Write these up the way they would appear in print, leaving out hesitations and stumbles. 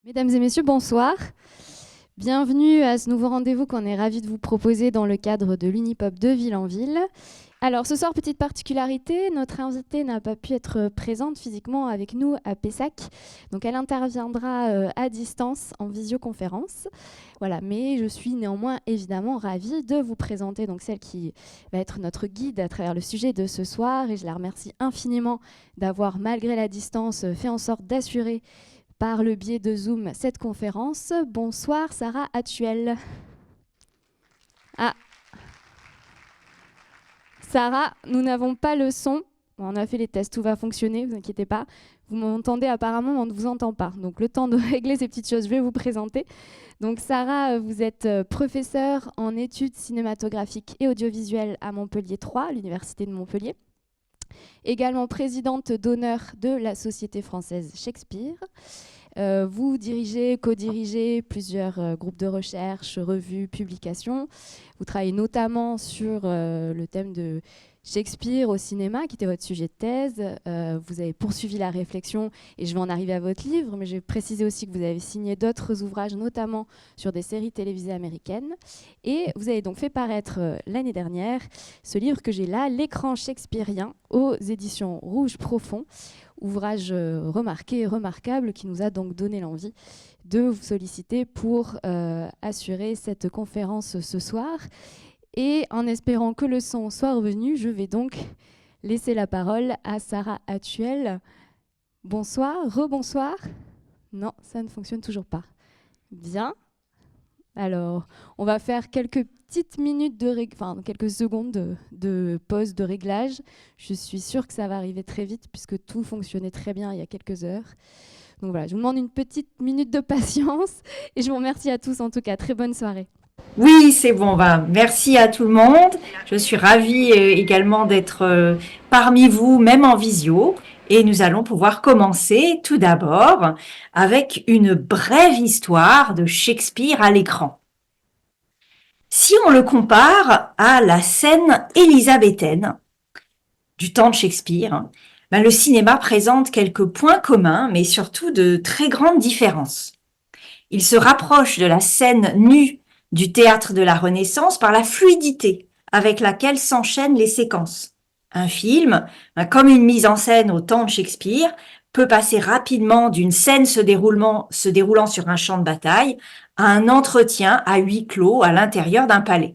Mesdames et messieurs, bonsoir. Bienvenue à ce nouveau rendez-vous qu'on est ravis de vous proposer dans le cadre de l'Unipop de Ville-en-Ville. Alors ce soir, petite particularité, notre invitée n'a pas pu être présente physiquement avec nous à Pessac, donc elle interviendra à distance en visioconférence. Voilà, mais je suis néanmoins évidemment ravie de vous présenter donc celle qui va être notre guide à travers le sujet de ce soir, et je la remercie infiniment d'avoir, malgré la distance, fait en sorte d'assurer par le biais de Zoom cette conférence. Bonsoir Sarah Atuel. Ah, Sarah, nous n'avons pas le son. Bon, on a fait les tests, tout va fonctionner, vous inquiétez pas. Vous m'entendez apparemment, mais on ne vous entend pas. Donc le temps de régler ces petites choses, je vais vous présenter. Donc Sarah, vous êtes professeure en études cinématographiques et audiovisuelles à Montpellier 3, l'Université de Montpellier. Également présidente d'honneur de la Société française Shakespeare. Vous dirigez, co-dirigez plusieurs groupes de recherche, revues, publications. Vous travaillez notamment sur le thème de Shakespeare au cinéma, qui était votre sujet de thèse. Vous avez poursuivi la réflexion, et je vais en arriver à votre livre, mais je vais préciser aussi que vous avez signé d'autres ouvrages, notamment sur des séries télévisées américaines. Et vous avez donc fait paraître l'année dernière ce livre que j'ai là, L'écran shakespearien, aux éditions Rouge Profond, ouvrage remarqué et remarquable qui nous a donc donné l'envie de vous solliciter pour assurer cette conférence ce soir. Et en espérant que le son soit revenu, je vais donc laisser la parole à Sarah Atuel. Bonsoir, rebonsoir. Non, ça ne fonctionne toujours pas. Bien. Alors, on va faire quelques petites minutes quelques secondes de pause de réglage. Je suis sûre que ça va arriver très vite puisque tout fonctionnait très bien il y a quelques heures. Donc voilà, je vous demande une petite minute de patience et je vous remercie à tous en tout cas. Très bonne soirée. Oui, c'est bon. Merci à tout le monde. Je suis ravie également d'être parmi vous, même en visio. Et nous allons pouvoir commencer tout d'abord avec une brève histoire de Shakespeare à l'écran. Si on le compare à la scène élisabéthaine du temps de Shakespeare, le cinéma présente quelques points communs, mais surtout de très grandes différences. Il se rapproche de la scène nue du théâtre de la Renaissance par la fluidité avec laquelle s'enchaînent les séquences. Un film, comme une mise en scène au temps de Shakespeare, peut passer rapidement d'une scène se déroulant sur un champ de bataille à un entretien à huis clos à l'intérieur d'un palais.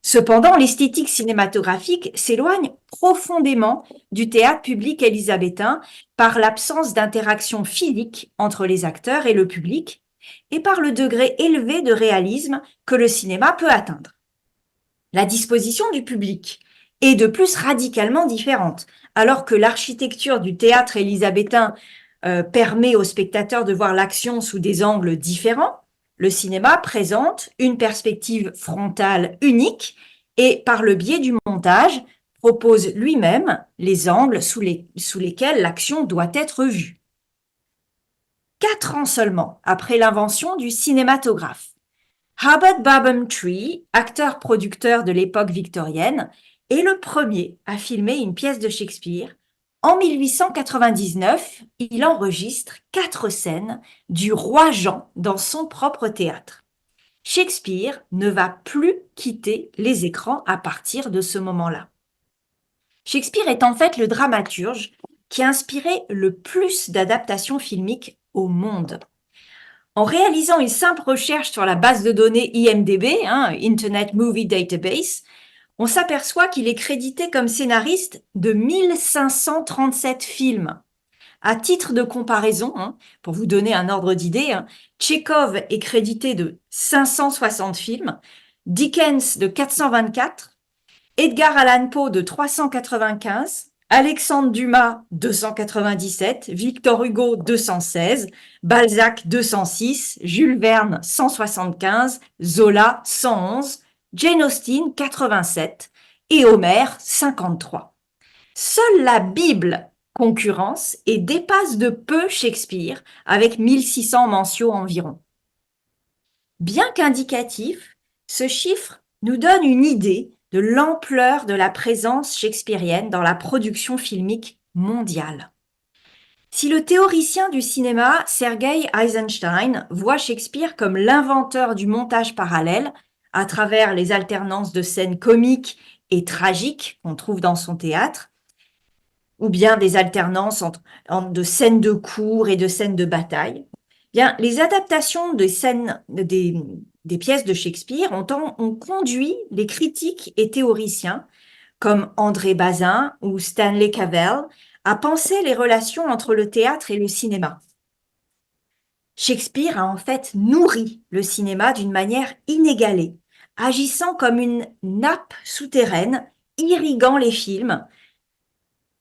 Cependant, l'esthétique cinématographique s'éloigne profondément du théâtre public élisabétain par l'absence d'interaction physique entre les acteurs et le public, et par le degré élevé de réalisme que le cinéma peut atteindre. La disposition du public est de plus radicalement différente. Alors que l'architecture du théâtre élisabétain permet aux spectateurs de voir l'action sous des angles différents, le cinéma présente une perspective frontale unique et, par le biais du montage, propose lui-même les angles sous lesquels l'action doit être vue. 4 ans seulement après l'invention du cinématographe, Herbert Barbamtree, acteur-producteur de l'époque victorienne, est le premier à filmer une pièce de Shakespeare. En 1899, il enregistre 4 scènes du roi Jean dans son propre théâtre. Shakespeare ne va plus quitter les écrans à partir de ce moment-là. Shakespeare est en fait le dramaturge qui a inspiré le plus d'adaptations filmiques au monde. En réalisant une simple recherche sur la base de données IMDb, Internet Movie Database, on s'aperçoit qu'il est crédité comme scénariste de 1537 films. À titre de comparaison, pour vous donner un ordre d'idée, Tchekhov est crédité de 560 films, Dickens de 424, Edgar Allan Poe de 395, Alexandre Dumas 297, Victor Hugo 216, Balzac 206, Jules Verne 175, Zola 111, Jane Austen 87 et Homère 53. Seule la Bible concurrence et dépasse de peu Shakespeare avec 1600 mentions environ. Bien qu'indicatif, ce chiffre nous donne une idée de l'ampleur de la présence shakespearienne dans la production filmique mondiale. Si le théoricien du cinéma Sergei Eisenstein voit Shakespeare comme l'inventeur du montage parallèle, à travers les alternances de scènes comiques et tragiques qu'on trouve dans son théâtre, ou bien des alternances de scènes de cours et de scènes de bataille, bien, les adaptations des pièces de Shakespeare ont conduit les critiques et théoriciens, comme André Bazin ou Stanley Cavell, à penser les relations entre le théâtre et le cinéma. Shakespeare a en fait nourri le cinéma d'une manière inégalée, agissant comme une nappe souterraine, irriguant les films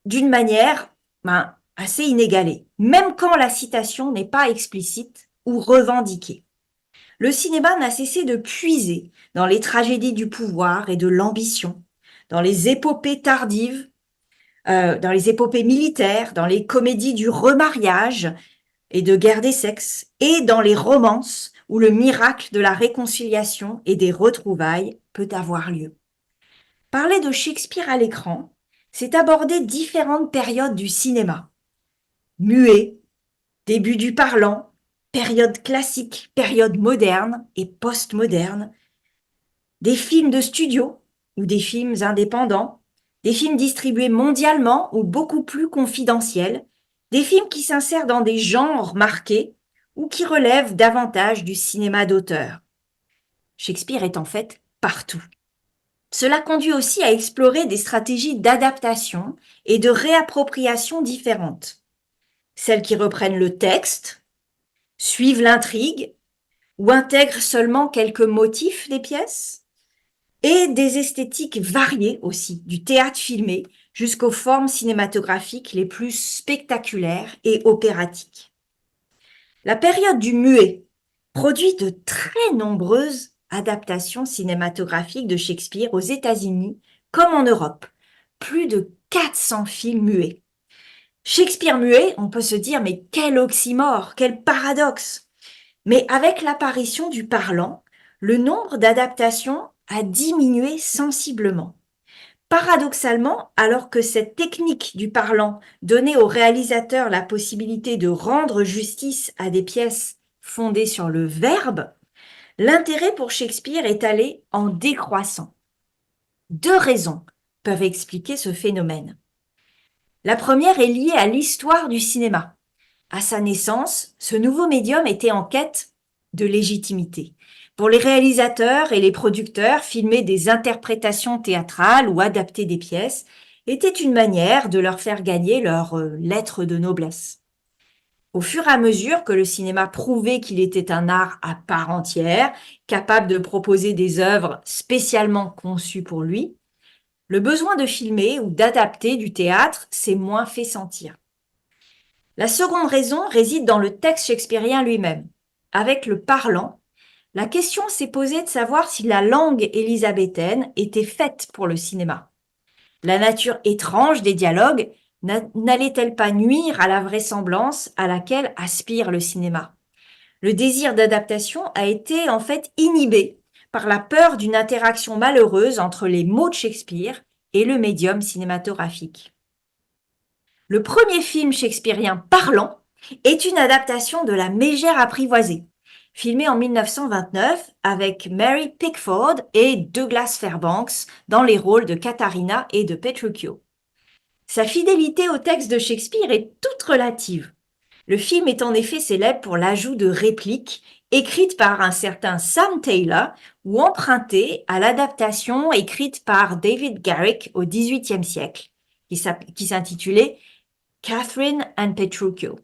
d'une manière assez inégalée, même quand la citation n'est pas explicite ou revendiquée. Le cinéma n'a cessé de puiser dans les tragédies du pouvoir et de l'ambition, dans les épopées tardives, dans les épopées militaires, dans les comédies du remariage et de guerre des sexes, et dans les romances où le miracle de la réconciliation et des retrouvailles peut avoir lieu. Parler de Shakespeare à l'écran, c'est aborder différentes périodes du cinéma. Muet, début du parlant, période classique, période moderne et post-moderne, des films de studio ou des films indépendants, des films distribués mondialement ou beaucoup plus confidentiels, des films qui s'insèrent dans des genres marqués ou qui relèvent davantage du cinéma d'auteur. Shakespeare est en fait partout. Cela conduit aussi à explorer des stratégies d'adaptation et de réappropriation différentes. Celles qui reprennent le texte, suivent l'intrigue ou intègrent seulement quelques motifs des pièces, et des esthétiques variées aussi, du théâtre filmé jusqu'aux formes cinématographiques les plus spectaculaires et opératiques. La période du muet produit de très nombreuses adaptations cinématographiques de Shakespeare aux États-Unis comme en Europe. Plus de 400 films muets. Shakespeare muet, on peut se dire, mais quel oxymore, quel paradoxe. Mais avec l'apparition du parlant, le nombre d'adaptations a diminué sensiblement. Paradoxalement, alors que cette technique du parlant donnait au réalisateur la possibilité de rendre justice à des pièces fondées sur le verbe, l'intérêt pour Shakespeare est allé en décroissant. 2 raisons peuvent expliquer ce phénomène. La première est liée à l'histoire du cinéma. À sa naissance, ce nouveau médium était en quête de légitimité. Pour les réalisateurs et les producteurs, filmer des interprétations théâtrales ou adapter des pièces était une manière de leur faire gagner leur lettre de noblesse. Au fur et à mesure que le cinéma prouvait qu'il était un art à part entière, capable de proposer des œuvres spécialement conçues pour lui, le besoin de filmer ou d'adapter du théâtre s'est moins fait sentir. La seconde raison réside dans le texte shakespearien lui-même. Avec le parlant, la question s'est posée de savoir si la langue élisabéthaine était faite pour le cinéma. La nature étrange des dialogues n'allait-elle pas nuire à la vraisemblance à laquelle aspire le cinéma? Le désir d'adaptation a été en fait inhibé par la peur d'une interaction malheureuse entre les mots de Shakespeare et le médium cinématographique. Le premier film shakespearien parlant est une adaptation de La Mégère apprivoisée, filmé en 1929 avec Mary Pickford et Douglas Fairbanks dans les rôles de Katharina et de Petruchio. Sa fidélité au texte de Shakespeare est toute relative. Le film est en effet célèbre pour l'ajout de répliques écrites par un certain Sam Taylor ou empruntées à l'adaptation écrite par David Garrick au XVIIIe siècle, qui s'intitulait Catherine and Petruchio.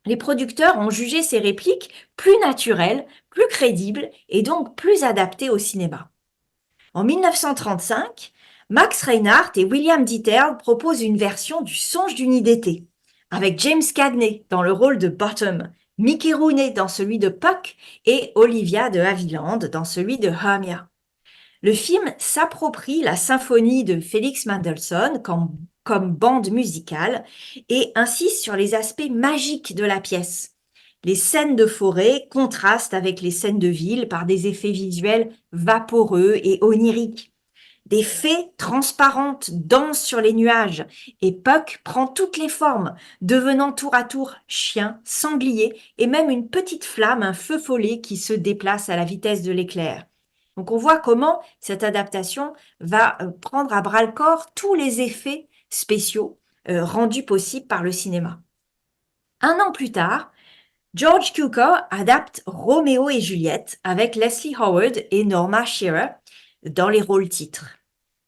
Les producteurs ont jugé ces répliques plus naturelles, plus crédibles et donc plus adaptées au cinéma. En 1935, Max Reinhardt et William Dittell proposent une version du Songe d'une nuit d'été, avec James Cagney dans le rôle de Bottom, Mickey Rooney dans celui de Puck et Olivia de Havilland dans celui de Hermia. Le film s'approprie la symphonie de Félix Mendelssohn comme bande musicale et insiste sur les aspects magiques de la pièce. Les scènes de forêt contrastent avec les scènes de ville par des effets visuels vaporeux et oniriques. Des fées transparentes dansent sur les nuages et Puck prend toutes les formes, devenant tour à tour chien, sanglier et même une petite flamme, un feu follet qui se déplace à la vitesse de l'éclair. Donc on voit comment cette adaptation va prendre à bras-le-corps tous les effets spéciaux rendus possibles par le cinéma. Un an plus tard, George Cukor adapte Roméo et Juliette avec Leslie Howard et Norma Shearer dans les rôles titres.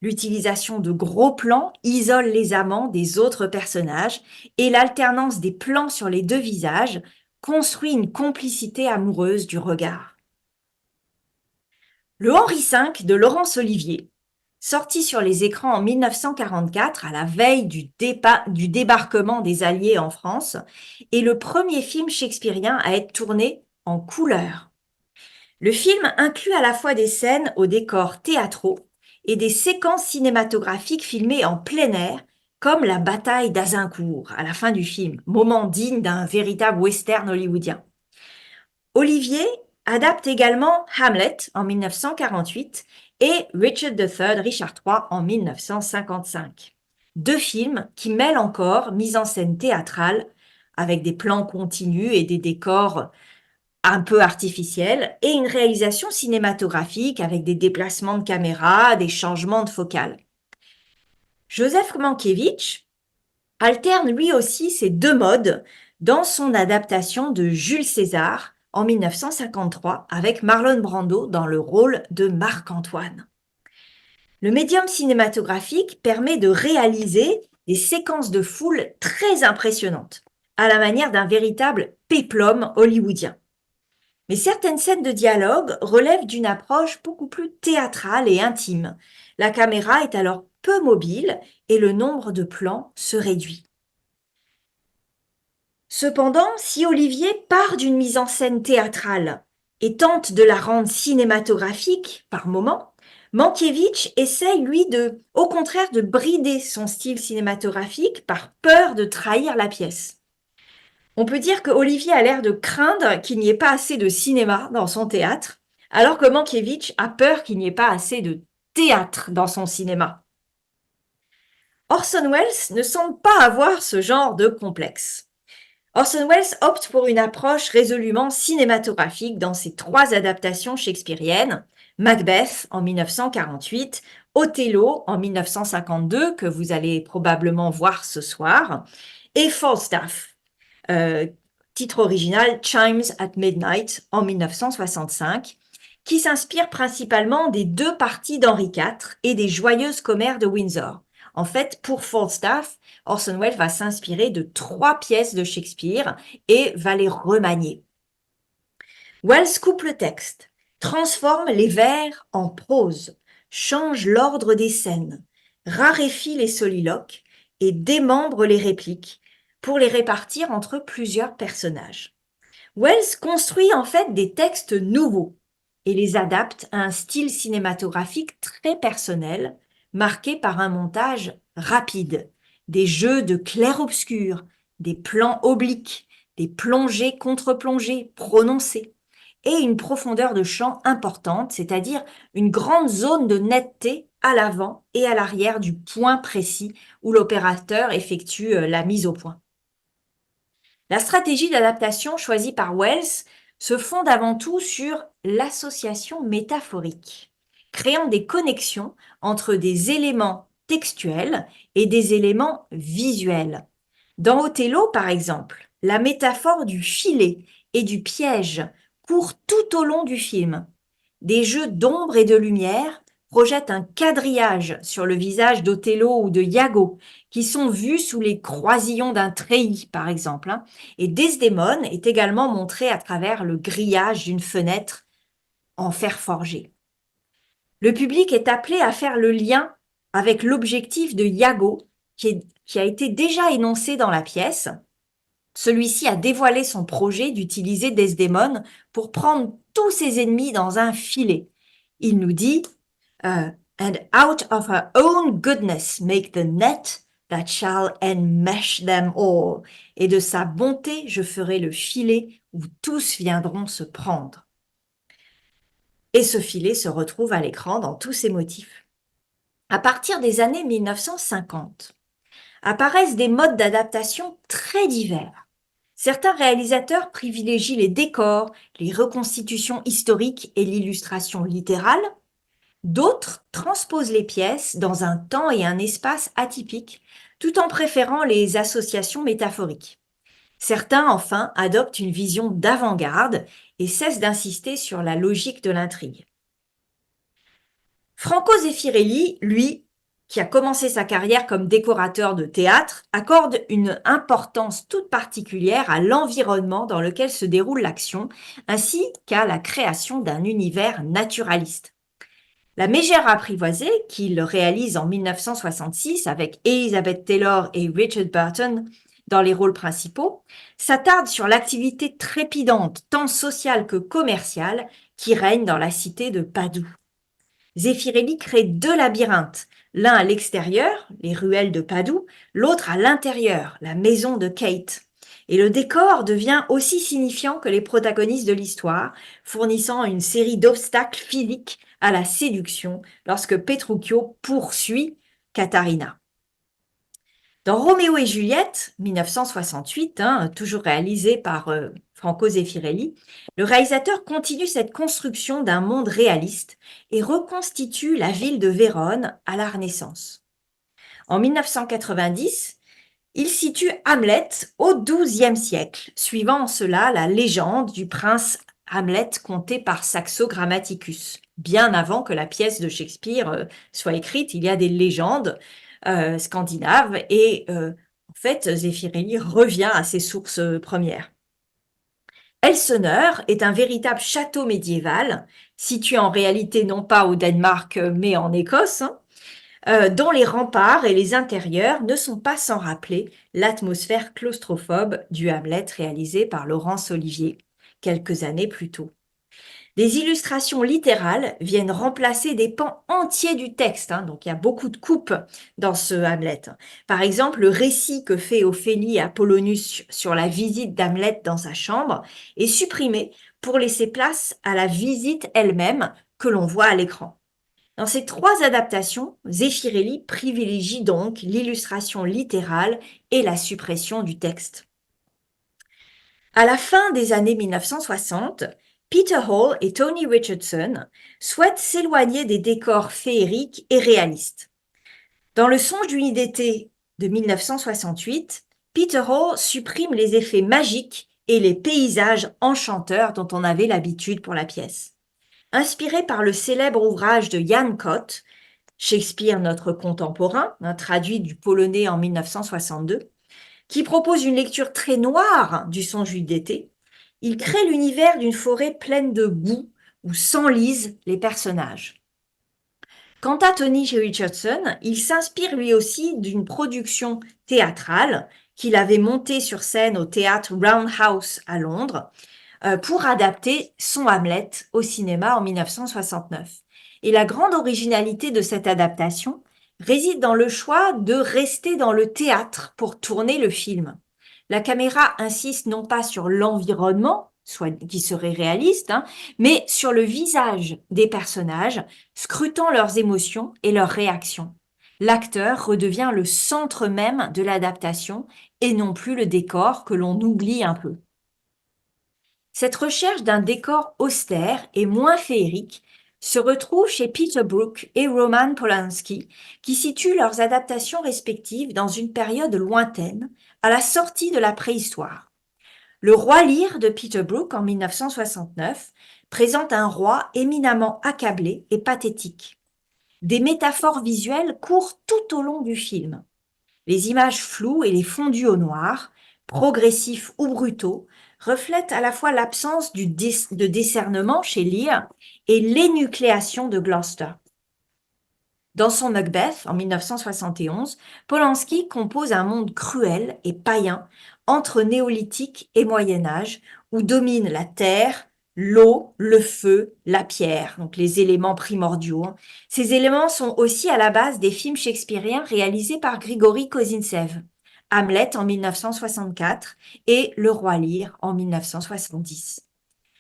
L'utilisation de gros plans isole les amants des autres personnages et l'alternance des plans sur les deux visages construit une complicité amoureuse du regard. Le Henri V de Laurence Olivier, sorti sur les écrans en 1944 à la veille du débarquement des Alliés en France, est le premier film shakespearien à être tourné en couleur. Le film inclut à la fois des scènes aux décors théâtraux et des séquences cinématographiques filmées en plein air, comme la bataille d'Azincourt à la fin du film, moment digne d'un véritable western hollywoodien. Olivier adapte également Hamlet en 1948 et Richard III en 1955. Deux films qui mêlent encore mise en scène théâtrale avec des plans continus et des décors un peu artificiels et une réalisation cinématographique avec des déplacements de caméra, des changements de focale. Joseph Mankiewicz alterne lui aussi ces deux modes dans son adaptation de Jules César en 1953 avec Marlon Brando dans le rôle de Marc-Antoine. Le médium cinématographique permet de réaliser des séquences de foule très impressionnantes, à la manière d'un véritable péplum hollywoodien. Mais certaines scènes de dialogue relèvent d'une approche beaucoup plus théâtrale et intime. La caméra est alors peu mobile et le nombre de plans se réduit. Cependant, si Olivier part d'une mise en scène théâtrale et tente de la rendre cinématographique par moments, Mankiewicz essaye, lui, au contraire, de brider son style cinématographique par peur de trahir la pièce. On peut dire que Olivier a l'air de craindre qu'il n'y ait pas assez de cinéma dans son théâtre, alors que Mankiewicz a peur qu'il n'y ait pas assez de théâtre dans son cinéma. Orson Welles ne semble pas avoir ce genre de complexe. Orson Welles opte pour une approche résolument cinématographique dans ses trois adaptations shakespeariennes, Macbeth en 1948, Othello en 1952, que vous allez probablement voir ce soir, et Falstaff, titre original Chimes at Midnight en 1965, qui s'inspire principalement des deux parties d'Henri IV et des joyeuses commères de Windsor. En fait, pour Falstaff, Orson Welles va s'inspirer de trois pièces de Shakespeare et va les remanier. Welles coupe le texte, transforme les vers en prose, change l'ordre des scènes, raréfie les soliloques et démembre les répliques pour les répartir entre plusieurs personnages. Welles construit en fait des textes nouveaux et les adapte à un style cinématographique très personnel, marqué par un montage rapide, des jeux de clair-obscur, des plans obliques, des plongées contre-plongées prononcées, et une profondeur de champ importante, c'est-à-dire une grande zone de netteté à l'avant et à l'arrière du point précis où l'opérateur effectue la mise au point. La stratégie d'adaptation choisie par Welles se fonde avant tout sur l'association métaphorique, créant des connexions entre des éléments textuels et des éléments visuels. Dans Othello, par exemple, la métaphore du filet et du piège court tout au long du film. Des jeux d'ombre et de lumière projettent un quadrillage sur le visage d'Othello ou de Iago, qui sont vus sous les croisillons d'un treillis, par exemple. Et Desdémone est également montré à travers le grillage d'une fenêtre en fer forgé. Le public est appelé à faire le lien avec l'objectif de Iago, qui a été déjà énoncé dans la pièce. Celui-ci a dévoilé son projet d'utiliser Desdémone pour prendre tous ses ennemis dans un filet. Il nous dit And out of her own goodness make the net that shall enmesh them all. Et de sa bonté, je ferai le filet où tous viendront se prendre. Et ce filet se retrouve à l'écran dans tous ses motifs. À partir des années 1950, apparaissent des modes d'adaptation très divers. Certains réalisateurs privilégient les décors, les reconstitutions historiques et l'illustration littérale. D'autres transposent les pièces dans un temps et un espace atypiques, tout en préférant les associations métaphoriques. Certains, enfin, adoptent une vision d'avant-garde et cessent d'insister sur la logique de l'intrigue. Franco Zeffirelli, lui, qui a commencé sa carrière comme décorateur de théâtre, accorde une importance toute particulière à l'environnement dans lequel se déroule l'action, ainsi qu'à la création d'un univers naturaliste. La Mégère apprivoisée, qu'il réalise en 1966 avec Elizabeth Taylor et Richard Burton dans les rôles principaux, s'attarde sur l'activité trépidante, tant sociale que commerciale, qui règne dans la cité de Padoue. Zeffirelli crée deux labyrinthes, l'un à l'extérieur, les ruelles de Padoue, l'autre à l'intérieur, la maison de Kate. Et le décor devient aussi signifiant que les protagonistes de l'histoire, fournissant une série d'obstacles physiques à la séduction lorsque Petruchio poursuit Katharina. Dans Roméo et Juliette, 1968, toujours réalisé par Franco Zeffirelli, le réalisateur continue cette construction d'un monde réaliste et reconstitue la ville de Vérone à la Renaissance. En 1990, il situe Hamlet au XIIe siècle, suivant en cela la légende du prince Hamlet contée par Saxo Grammaticus. Bien avant que la pièce de Shakespeare soit écrite, il y a des légendes scandinaves et en fait, Zeffirelli revient à ses sources premières. Elseneur est un véritable château médiéval, situé en réalité non pas au Danemark mais en Écosse, dont les remparts et les intérieurs ne sont pas sans rappeler l'atmosphère claustrophobe du Hamlet réalisé par Laurence Olivier quelques années plus tôt. Des illustrations littérales viennent remplacer des pans entiers du texte, donc il y a beaucoup de coupes dans ce Hamlet. Par exemple, le récit que fait Ophélie à Polonius sur la visite d'Hamlet dans sa chambre est supprimé pour laisser place à la visite elle-même que l'on voit à l'écran. Dans ces trois adaptations, Zeffirelli privilégie donc l'illustration littérale et la suppression du texte. À la fin des années 1960, Peter Hall et Tony Richardson souhaitent s'éloigner des décors féeriques et réalistes. Dans Le Songe d'une nuit d'été de 1968, Peter Hall supprime les effets magiques et les paysages enchanteurs dont on avait l'habitude pour la pièce. Inspiré par le célèbre ouvrage de Jan Kott, Shakespeare notre contemporain, traduit du polonais en 1962, qui propose une lecture très noire du Songe d'été, il crée l'univers d'une forêt pleine de boue où s'enlisent les personnages. Quant à Tony Richardson, il s'inspire lui aussi d'une production théâtrale qu'il avait montée sur scène au théâtre Roundhouse à Londres pour adapter son Hamlet au cinéma en 1969. Et la grande originalité de cette adaptation réside dans le choix de rester dans le théâtre pour tourner le film. La caméra insiste non pas sur l'environnement, soit qui serait réaliste, mais sur le visage des personnages, scrutant leurs émotions et leurs réactions. L'acteur redevient le centre même de l'adaptation et non plus le décor que l'on oublie un peu. Cette recherche d'un décor austère et moins féerique se retrouve chez Peter Brook et Roman Polanski, qui situent leurs adaptations respectives dans une période lointaine, à la sortie de la préhistoire. Le Roi Lear de Peter Brook en 1969 présente un roi éminemment accablé et pathétique. Des métaphores visuelles courent tout au long du film. Les images floues et les fondus au noir, progressifs ou brutaux, reflètent à la fois l'absence de discernement chez Lear et l'énucléation de Gloucester. Dans son Macbeth, en 1971, Polanski compose un monde cruel et païen entre néolithique et Moyen-Âge, où dominent la terre, l'eau, le feu, la pierre, donc les éléments primordiaux. Ces éléments sont aussi à la base des films shakespeariens réalisés par Grigory Kozintsev, Hamlet en 1964 et Le Roi Lear en 1970.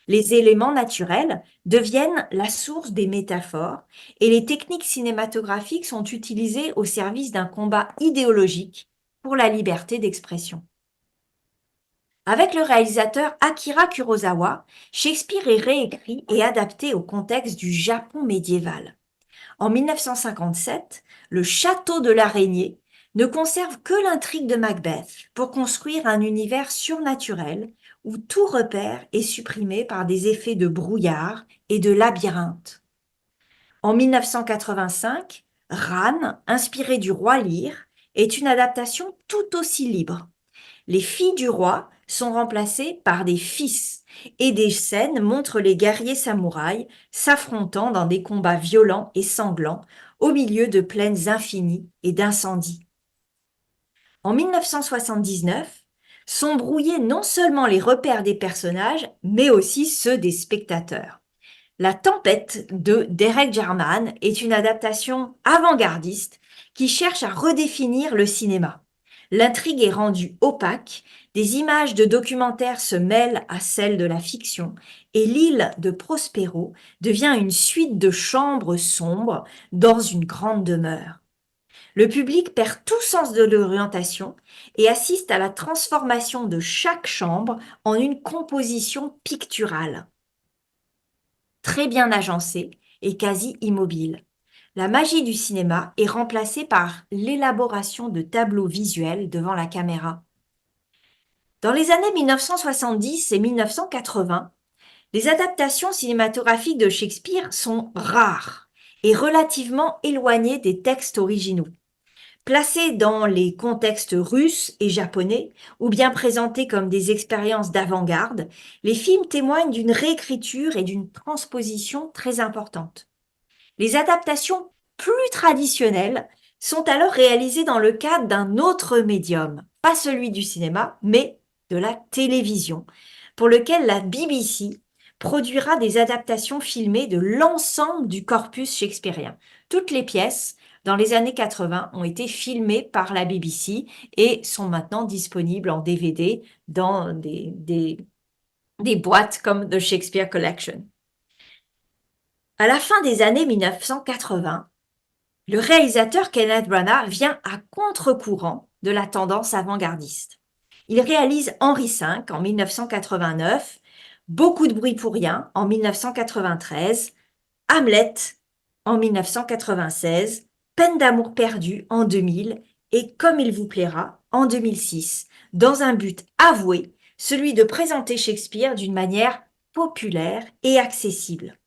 Les éléments naturels deviennent la source des métaphores et les techniques cinématographiques sont utilisées au service d'un combat idéologique pour la liberté d'expression. Avec le réalisateur Akira Kurosawa, Shakespeare est réécrit et adapté au contexte du Japon médiéval. En 1957, le château de l'araignée ne conserve que l'intrigue de Macbeth pour construire un univers surnaturel où tout repère est supprimé par des effets de brouillard et de labyrinthe. En 1985, Ran, inspiré du roi Lear, est une adaptation tout aussi libre. Les filles du roi sont remplacées par des fils et des scènes montrent les guerriers samouraïs s'affrontant dans des combats violents et sanglants au milieu de plaines infinies et d'incendies. En 1979, sont brouillés non seulement les repères des personnages, mais aussi ceux des spectateurs. La Tempête de Derek Jarman est une adaptation avant-gardiste qui cherche à redéfinir le cinéma. L'intrigue est rendue opaque, des images de documentaires se mêlent à celles de la fiction et l'île de Prospero devient une suite de chambres sombres dans une grande demeure. Le public perd tout sens de l'orientation et assiste à la transformation de chaque chambre en une composition picturale très bien agencée et quasi immobile. La magie du cinéma est remplacée par l'élaboration de tableaux visuels devant la caméra. Dans les années 1970 et 1980, les adaptations cinématographiques de Shakespeare sont rares et relativement éloignées des textes originaux. Placés dans les contextes russes et japonais, ou bien présentés comme des expériences d'avant-garde, les films témoignent d'une réécriture et d'une transposition très importante. Les adaptations plus traditionnelles sont alors réalisées dans le cadre d'un autre médium, pas celui du cinéma, mais de la télévision, pour lequel la BBC produira des adaptations filmées de l'ensemble du corpus shakespearien. Toutes les pièces dans les années 80 ont été filmées par la BBC et sont maintenant disponibles en DVD dans des boîtes comme The Shakespeare Collection. À la fin des années 1980, le réalisateur Kenneth Branagh vient à contre-courant de la tendance avant-gardiste. Il réalise Henri V en 1989, Beaucoup de bruit pour rien en 1993, Hamlet en 1996, Peine d'amour perdue en 2000 et Comme il vous plaira en 2006, dans un but avoué, celui de présenter Shakespeare d'une manière populaire et accessible.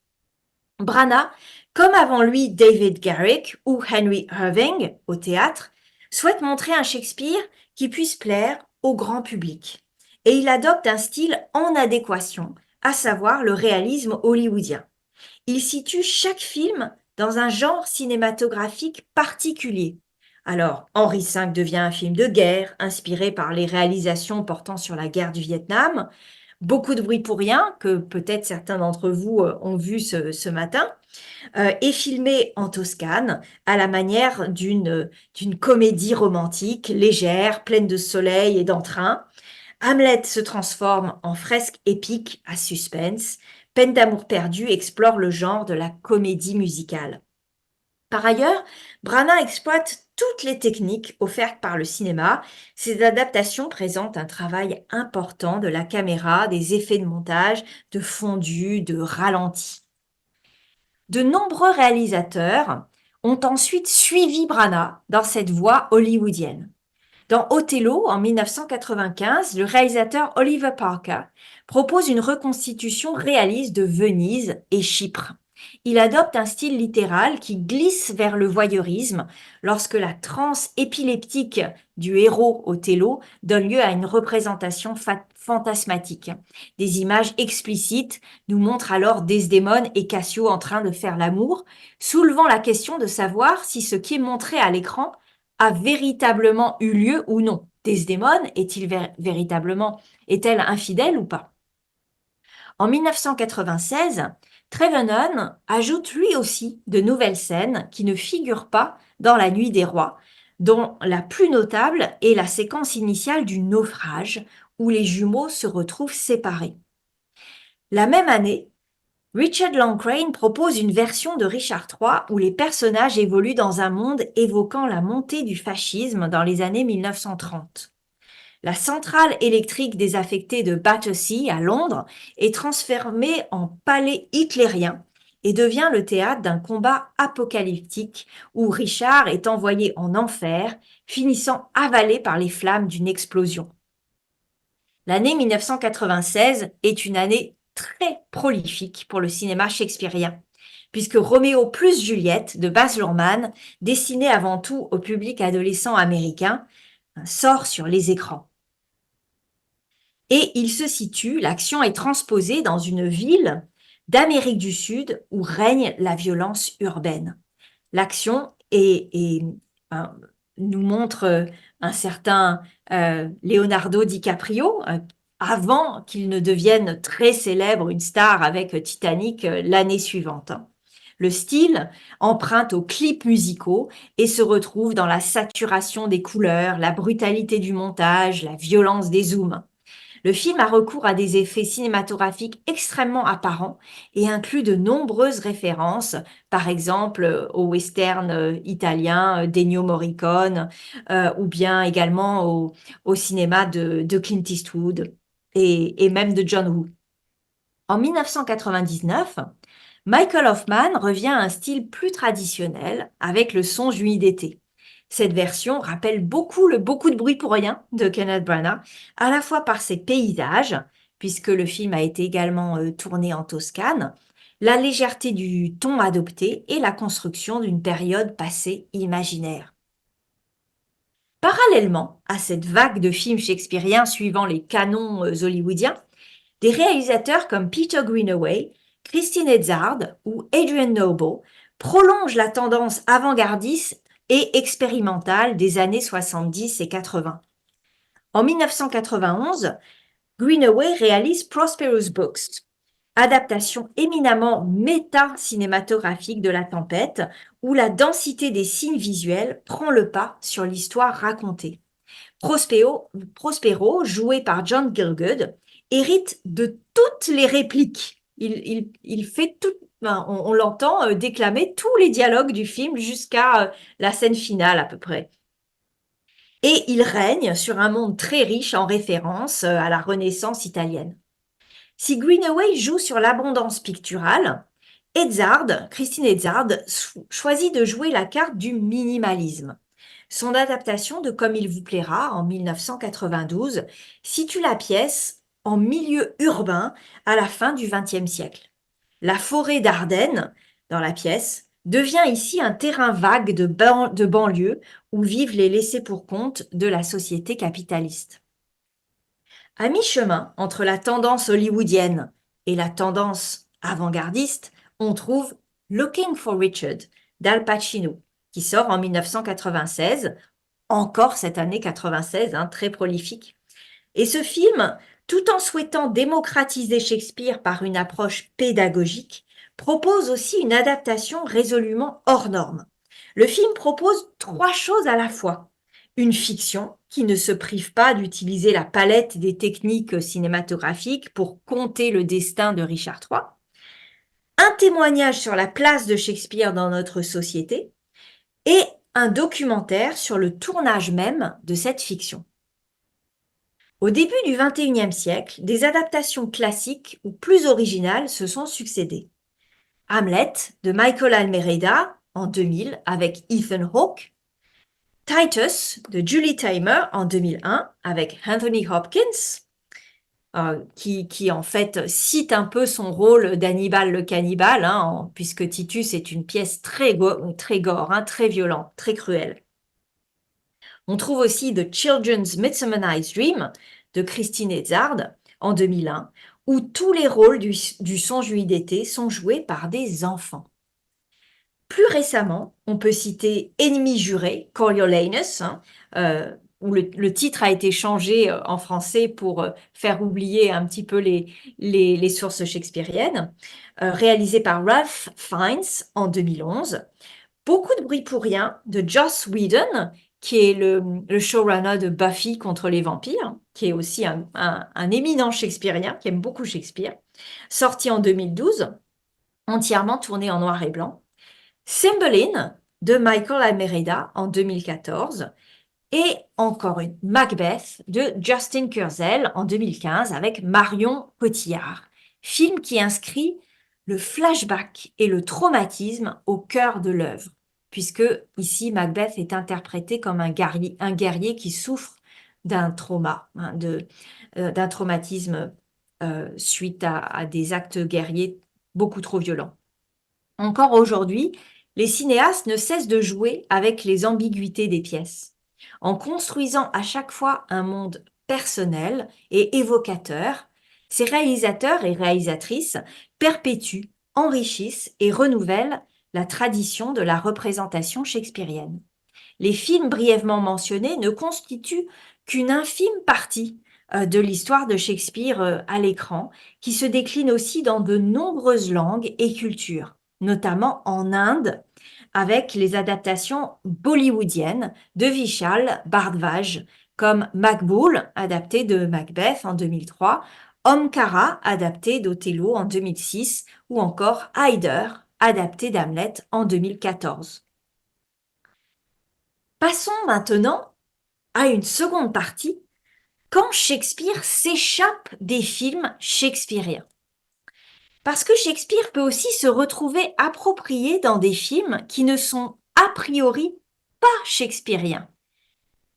Branagh, comme avant lui David Garrick ou Henry Irving au théâtre, souhaite montrer un Shakespeare qui puisse plaire au grand public. Et il adopte un style en adéquation, à savoir le réalisme hollywoodien. Il situe chaque film dans un genre cinématographique particulier. Alors, Henri V devient un film de guerre, inspiré par les réalisations portant sur la guerre du Vietnam. Beaucoup de bruit pour rien, que peut-être certains d'entre vous ont vu ce matin, est filmé en Toscane à la manière d'une comédie romantique, légère, pleine de soleil et d'entrain. Hamlet se transforme en fresque épique à suspense. Peine d'amour perdue explore le genre de la comédie musicale. Par ailleurs, Branagh exploite toutes les techniques offertes par le cinéma. Ces adaptations présentent un travail important de la caméra, des effets de montage, de fondu, de ralenti. De nombreux réalisateurs ont ensuite suivi Branagh dans cette voie hollywoodienne. Dans Othello, en 1995, le réalisateur Oliver Parker propose une reconstitution réaliste de Venise et Chypre. Il adopte un style littéral qui glisse vers le voyeurisme lorsque la transe épileptique du héros Othello donne lieu à une représentation fantasmatique. Des images explicites nous montrent alors Desdémone et Cassio en train de faire l'amour, soulevant la question de savoir si ce qui est montré à l'écran a véritablement eu lieu ou non. Desdémone est-elle infidèle ou pas? En 1996, Trevelyan ajoute lui aussi de nouvelles scènes qui ne figurent pas dans La Nuit des Rois, dont la plus notable est la séquence initiale du naufrage où les jumeaux se retrouvent séparés. La même année, Richard Loncraine propose une version de Richard III où les personnages évoluent dans un monde évoquant la montée du fascisme dans les années 1930. La centrale électrique désaffectée de Battersea à Londres est transformée en palais hitlérien et devient le théâtre d'un combat apocalyptique où Richard est envoyé en enfer, finissant avalé par les flammes d'une explosion. L'année 1996 est une année très prolifique pour le cinéma shakespearien, puisque Roméo plus Juliette de Baz Luhrmann, destiné avant tout au public adolescent américain, sort sur les écrans. Et il se situe, l'action est transposée dans une ville d'Amérique du Sud où règne la violence urbaine. L'action nous montre un certain Leonardo DiCaprio, avant qu'il ne devienne très célèbre, une star avec Titanic l'année suivante. Le style emprunte aux clips musicaux et se retrouve dans la saturation des couleurs, la brutalité du montage, la violence des zooms. Le film a recours à des effets cinématographiques extrêmement apparents et inclut de nombreuses références, par exemple au western italien d'Ennio Morricone, ou bien également au cinéma de Clint Eastwood et même de John Woo. En 1999, Michael Hoffman revient à un style plus traditionnel avec le son Juillet d'été. Cette version rappelle beaucoup le Beaucoup de bruit pour rien de Kenneth Branagh, à la fois par ses paysages, puisque le film a été également tourné en Toscane, la légèreté du ton adopté et la construction d'une période passée imaginaire. Parallèlement à cette vague de films shakespeariens suivant les canons hollywoodiens, des réalisateurs comme Peter Greenaway, Christine Edzard ou Adrian Noble prolongent la tendance avant-gardiste et expérimentale des années 70 et 80. En 1991, Greenaway réalise Prosperous Books, adaptation éminemment méta-cinématographique de La Tempête, où la densité des signes visuels prend le pas sur l'histoire racontée. Prospero, joué par John Gielgud, hérite de toutes les répliques. Il fait tout, on l'entend déclamer tous les dialogues du film jusqu'à la scène finale à peu près. Et il règne sur un monde très riche en références à la Renaissance italienne. Si Greenaway joue sur l'abondance picturale, Christine Edzard choisit de jouer la carte du minimalisme. Son adaptation de Comme il vous plaira en 1992 situe la pièce en milieu urbain à la fin du XXe siècle. La forêt d'Ardennes, dans la pièce, devient ici un terrain vague de banlieue où vivent les laissés-pour-compte de la société capitaliste. À mi-chemin entre la tendance hollywoodienne et la tendance avant-gardiste, on trouve Looking for Richard d'Al Pacino, qui sort en 1996, encore cette année 96, très prolifique. Et ce film, tout en souhaitant démocratiser Shakespeare par une approche pédagogique, propose aussi une adaptation résolument hors norme. Le film propose 3 choses à la fois. Une fiction qui ne se prive pas d'utiliser la palette des techniques cinématographiques pour conter le destin de Richard III, un témoignage sur la place de Shakespeare dans notre société et un documentaire sur le tournage même de cette fiction. Au début du XXIe siècle, des adaptations classiques ou plus originales se sont succédées. Hamlet de Michael Almereyda en 2000 avec Ethan Hawke, Titus de Julie Taymor en 2001 avec Anthony Hopkins, qui en fait cite un peu son rôle d'Hannibal le cannibale, puisque Titus est une pièce très gore, très violente, très cruelle. On trouve aussi The Children's Midsummer Night's Dream de Christine Edzard en 2001, où tous les rôles du Son Juillet d'été sont joués par des enfants. Plus récemment, on peut citer Ennemi juré, Coriolanus, où le titre a été changé en français pour faire oublier un petit peu les sources shakespeariennes, réalisé par Ralph Fiennes en 2011. Beaucoup de bruit pour rien de Joss Whedon, qui est le showrunner de Buffy contre les vampires, qui est aussi un éminent shakespearien, qui aime beaucoup Shakespeare, sorti en 2012, entièrement tourné en noir et blanc. Cymbeline de Michael Almerida en 2014 et encore une Macbeth de Justin Kurzel en 2015 avec Marion Cotillard. Film qui inscrit le flashback et le traumatisme au cœur de l'œuvre, puisque ici Macbeth est interprété comme un guerrier qui souffre d'un trauma, d'un traumatisme suite à des actes guerriers beaucoup trop violents. Encore aujourd'hui, les cinéastes ne cessent de jouer avec les ambiguïtés des pièces, en construisant à chaque fois un monde personnel et évocateur. Ces réalisateurs et réalisatrices perpétuent, enrichissent et renouvellent la tradition de la représentation shakespearienne. Les films brièvement mentionnés ne constituent qu'une infime partie de l'histoire de Shakespeare à l'écran, qui se décline aussi dans de nombreuses langues et cultures, notamment en Inde, avec les adaptations bollywoodiennes de Vishal Bhardwaj, comme Makboul, adapté de Macbeth en 2003, Omkara, adapté d'Othello en 2006, ou encore Hyder, adapté d'Hamlet en 2014. Passons maintenant à une seconde partie, quand Shakespeare s'échappe des films shakespeariens. Parce que Shakespeare peut aussi se retrouver approprié dans des films qui ne sont a priori pas shakespeariens.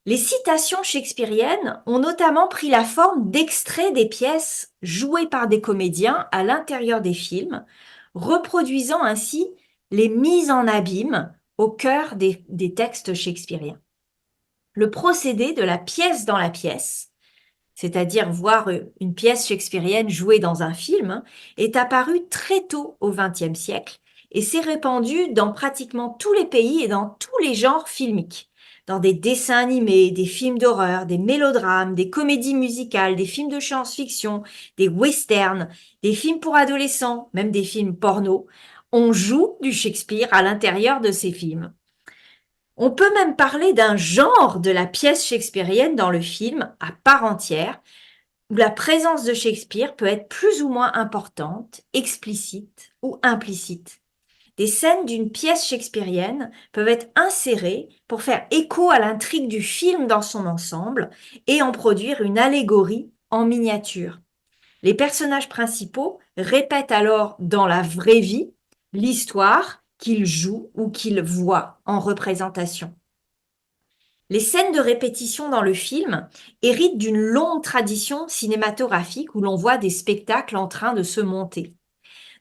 Les citations shakespeariennes ont notamment pris la forme d'extraits des pièces jouées par des comédiens à l'intérieur des films, reproduisant ainsi les mises en abîme au cœur des textes shakespeariens. Le procédé de la pièce dans la pièce, c'est-à-dire voir une pièce shakespearienne jouée dans un film, est apparu très tôt au XXe siècle et s'est répandu dans pratiquement tous les pays et dans tous les genres filmiques, dans des dessins animés, des films d'horreur, des mélodrames, des comédies musicales, des films de science-fiction, des westerns, des films pour adolescents, même des films porno. On joue du Shakespeare à l'intérieur de ces films. On peut même parler d'un genre de la pièce shakespearienne dans le film à part entière, où la présence de Shakespeare peut être plus ou moins importante, explicite ou implicite. Des scènes d'une pièce shakespearienne peuvent être insérées pour faire écho à l'intrigue du film dans son ensemble et en produire une allégorie en miniature. Les personnages principaux répètent alors dans la vraie vie l'histoire qu'ils jouent ou qu'ils voient en représentation. Les scènes de répétition dans le film héritent d'une longue tradition cinématographique où l'on voit des spectacles en train de se monter.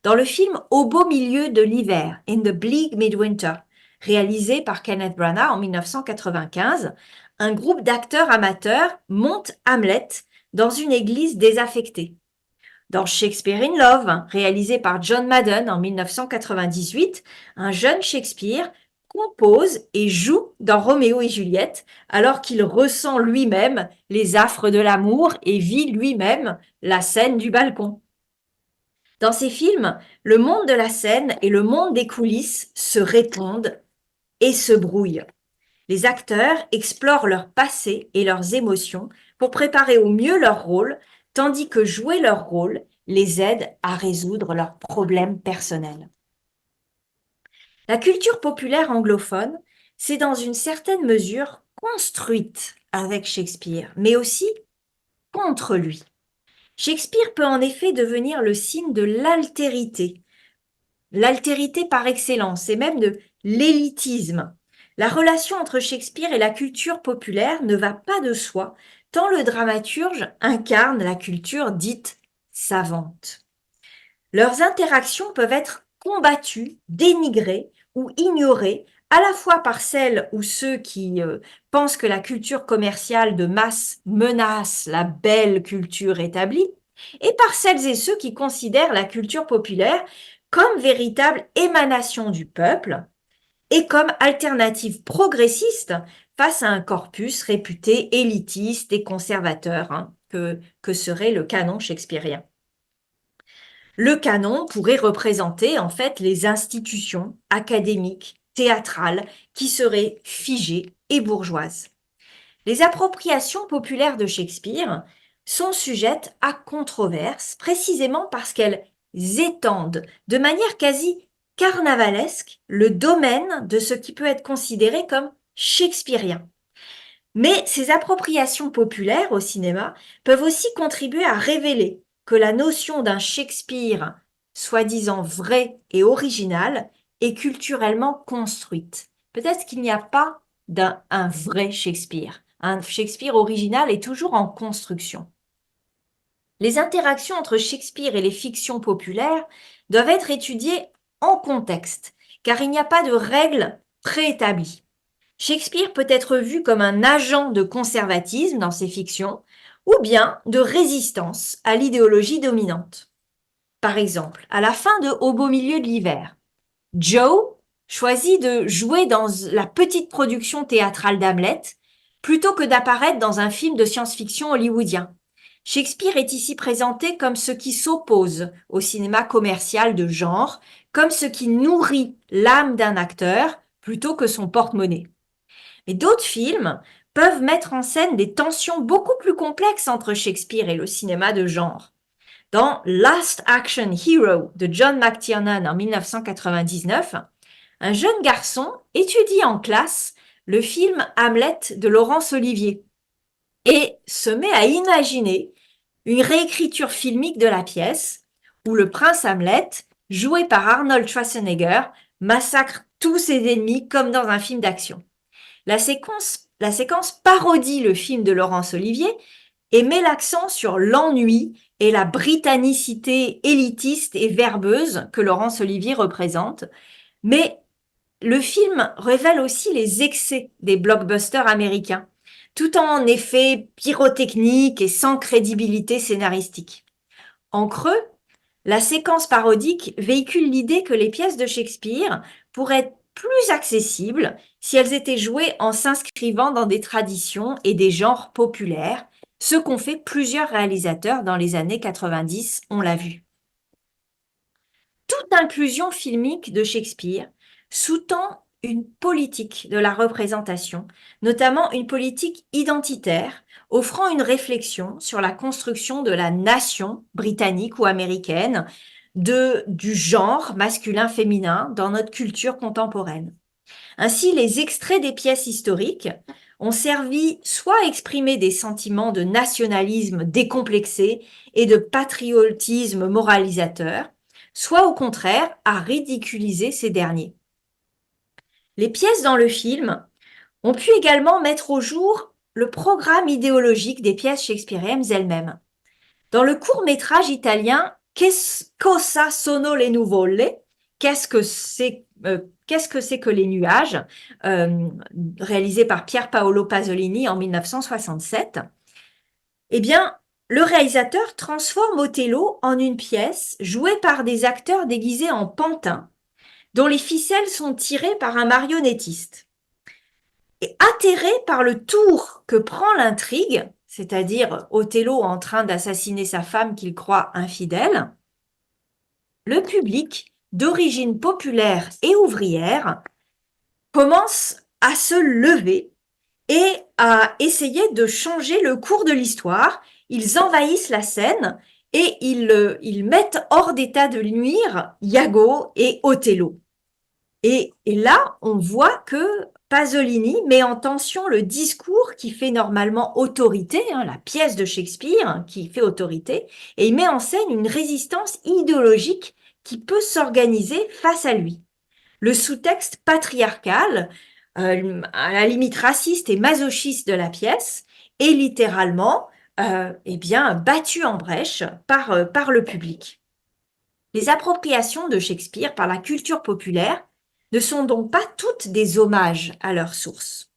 Dans le film Au beau milieu de l'hiver, In the Bleak Midwinter, réalisé par Kenneth Branagh en 1995, un groupe d'acteurs amateurs monte Hamlet dans une église désaffectée. Dans Shakespeare in Love, réalisé par John Madden en 1998, un jeune Shakespeare compose et joue dans Roméo et Juliette alors qu'il ressent lui-même les affres de l'amour et vit lui-même la scène du balcon. Dans ces films, le monde de la scène et le monde des coulisses se répondent et se brouillent. Les acteurs explorent leur passé et leurs émotions pour préparer au mieux leur rôle, tandis que jouer leur rôle les aide à résoudre leurs problèmes personnels. La culture populaire anglophone s'est dans une certaine mesure construite avec Shakespeare, mais aussi contre lui. Shakespeare peut en effet devenir le signe de l'altérité par excellence et même de l'élitisme. La relation entre Shakespeare et la culture populaire ne va pas de soi, tant le dramaturge incarne la culture dite savante. Leurs interactions peuvent être combattues, dénigrées ou ignorées, à la fois par celles ou ceux qui pensent que la culture commerciale de masse menace la belle culture établie, et par celles et ceux qui considèrent la culture populaire comme véritable émanation du peuple et comme alternative progressiste face à un corpus réputé élitiste et conservateur, que serait le canon shakespearien. Le canon pourrait représenter en fait les institutions académiques, théâtrales, qui seraient figées et bourgeoise. Les appropriations populaires de Shakespeare sont sujettes à controverse précisément parce qu'elles étendent de manière quasi carnavalesque le domaine de ce qui peut être considéré comme shakespearien. Mais ces appropriations populaires au cinéma peuvent aussi contribuer à révéler que la notion d'un Shakespeare soi-disant vrai et original est culturellement construite. Peut-être qu'il n'y a pas un vrai Shakespeare. Un Shakespeare original est toujours en construction. Les interactions entre Shakespeare et les fictions populaires doivent être étudiées en contexte, car il n'y a pas de règles préétablies. Shakespeare peut être vu comme un agent de conservatisme dans ses fictions, ou bien de résistance à l'idéologie dominante. Par exemple, à la fin de Au beau milieu de l'hiver, Joe choisit de jouer dans la petite production théâtrale d'Hamlet plutôt que d'apparaître dans un film de science-fiction hollywoodien. Shakespeare est ici présenté comme ce qui s'oppose au cinéma commercial de genre, comme ce qui nourrit l'âme d'un acteur plutôt que son porte-monnaie. Mais d'autres films peuvent mettre en scène des tensions beaucoup plus complexes entre Shakespeare et le cinéma de genre. Dans Last Action Hero de John McTiernan en 1999, un jeune garçon étudie en classe le film Hamlet de Laurence Olivier et se met à imaginer une réécriture filmique de la pièce où le prince Hamlet, joué par Arnold Schwarzenegger, massacre tous ses ennemis comme dans un film d'action. La séquence parodie le film de Laurence Olivier et met l'accent sur l'ennui et la britannicité élitiste et verbeuse que Laurence Olivier représente, mais le film révèle aussi les excès des blockbusters américains, tout en effets pyrotechniques et sans crédibilité scénaristique. En creux, la séquence parodique véhicule l'idée que les pièces de Shakespeare pourraient être plus accessibles si elles étaient jouées en s'inscrivant dans des traditions et des genres populaires, ce qu'ont fait plusieurs réalisateurs dans les années 90, on l'a vu. Toute inclusion filmique de Shakespeare sous-tend une politique de la représentation, notamment une politique identitaire, offrant une réflexion sur la construction de la nation britannique ou américaine, du genre masculin-féminin dans notre culture contemporaine. Ainsi, les extraits des pièces historiques ont servi soit à exprimer des sentiments de nationalisme décomplexé et de patriotisme moralisateur, soit au contraire à ridiculiser ces derniers. Les pièces dans le film ont pu également mettre au jour le programme idéologique des pièces shakespeariennes elles-mêmes. Dans le court-métrage italien Cosa sono le nuvole, qu'est-ce que c'est que les nuages, réalisé par Pier Paolo Pasolini en 1967, eh bien, le réalisateur transforme Othello en une pièce jouée par des acteurs déguisés en pantins, dont les ficelles sont tirées par un marionnettiste. Et atterré par le tour que prend l'intrigue, c'est-à-dire Othello en train d'assassiner sa femme qu'il croit infidèle, le public, d'origine populaire et ouvrière, commence à se lever et à essayer de changer le cours de l'histoire. Ils envahissent la scène et ils mettent hors d'état de nuire Iago et Othello. Et là, on voit que Pasolini met en tension le discours qui fait normalement autorité, la pièce de Shakespeare qui fait autorité, et il met en scène une résistance idéologique qui peut s'organiser face à lui. Le sous-texte patriarcal, à la limite raciste et masochiste de la pièce, est littéralement battu en brèche par le public. Les appropriations de Shakespeare par la culture populaire ne sont donc pas toutes des hommages à leur source.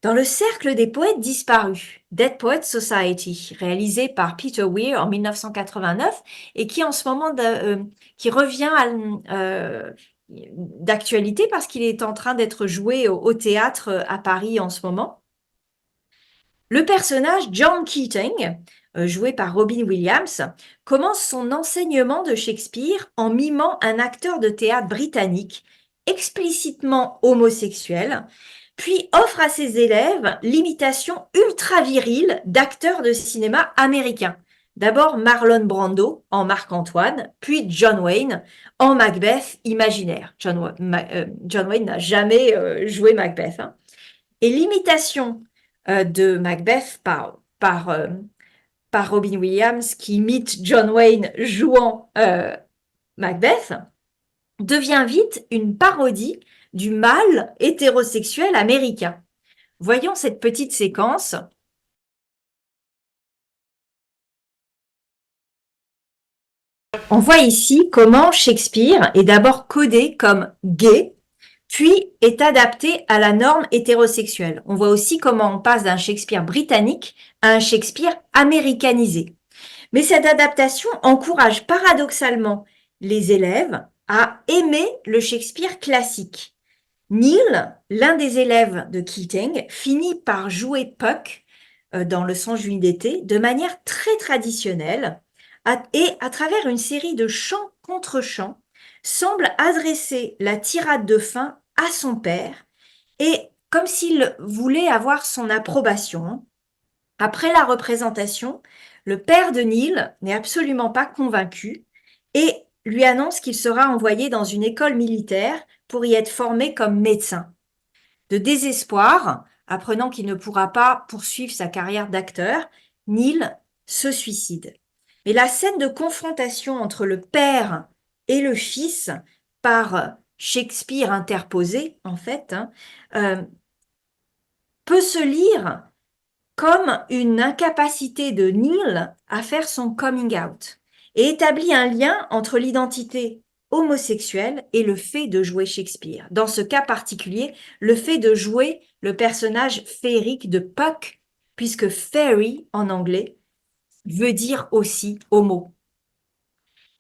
Dans le cercle des poètes disparus, Dead Poets Society, réalisé par Peter Weir en 1989 et qui en ce moment qui revient d'actualité parce qu'il est en train d'être joué au théâtre à Paris en ce moment. Le personnage John Keating, joué par Robin Williams, commence son enseignement de Shakespeare en mimant un acteur de théâtre britannique explicitement homosexuel, puis offre à ses élèves l'imitation ultra virile d'acteurs de cinéma américains. D'abord Marlon Brando en Marc-Antoine, puis John Wayne en Macbeth imaginaire. John Wayne n'a jamais joué Macbeth, hein. Et l'imitation de Macbeth par Robin Williams, qui imite John Wayne jouant Macbeth, devient vite une parodie du mâle hétérosexuel américain. Voyons cette petite séquence. On voit ici comment Shakespeare est d'abord codé comme gay, puis est adapté à la norme hétérosexuelle. On voit aussi comment on passe d'un Shakespeare britannique à un Shakespeare américanisé. Mais cette adaptation encourage paradoxalement les élèves à aimer le Shakespeare classique. Neil, l'un des élèves de Keating, finit par jouer Puck dans Le 100 juillet d'été de manière très traditionnelle et à travers une série de chants contre chants semble adresser la tirade de fin à son père et comme s'il voulait avoir son approbation. Après la représentation, le père de Neil n'est absolument pas convaincu et lui annonce qu'il sera envoyé dans une école militaire pour y être formé comme médecin. De désespoir, apprenant qu'il ne pourra pas poursuivre sa carrière d'acteur, Neil se suicide. Mais la scène de confrontation entre le père et le fils, par Shakespeare interposé en fait, peut se lire comme une incapacité de Neil à faire son coming out et établit un lien entre l'identité homosexuelle et le fait de jouer Shakespeare. Dans ce cas particulier, le fait de jouer le personnage féerique de Puck, puisque fairy en anglais veut dire aussi homo.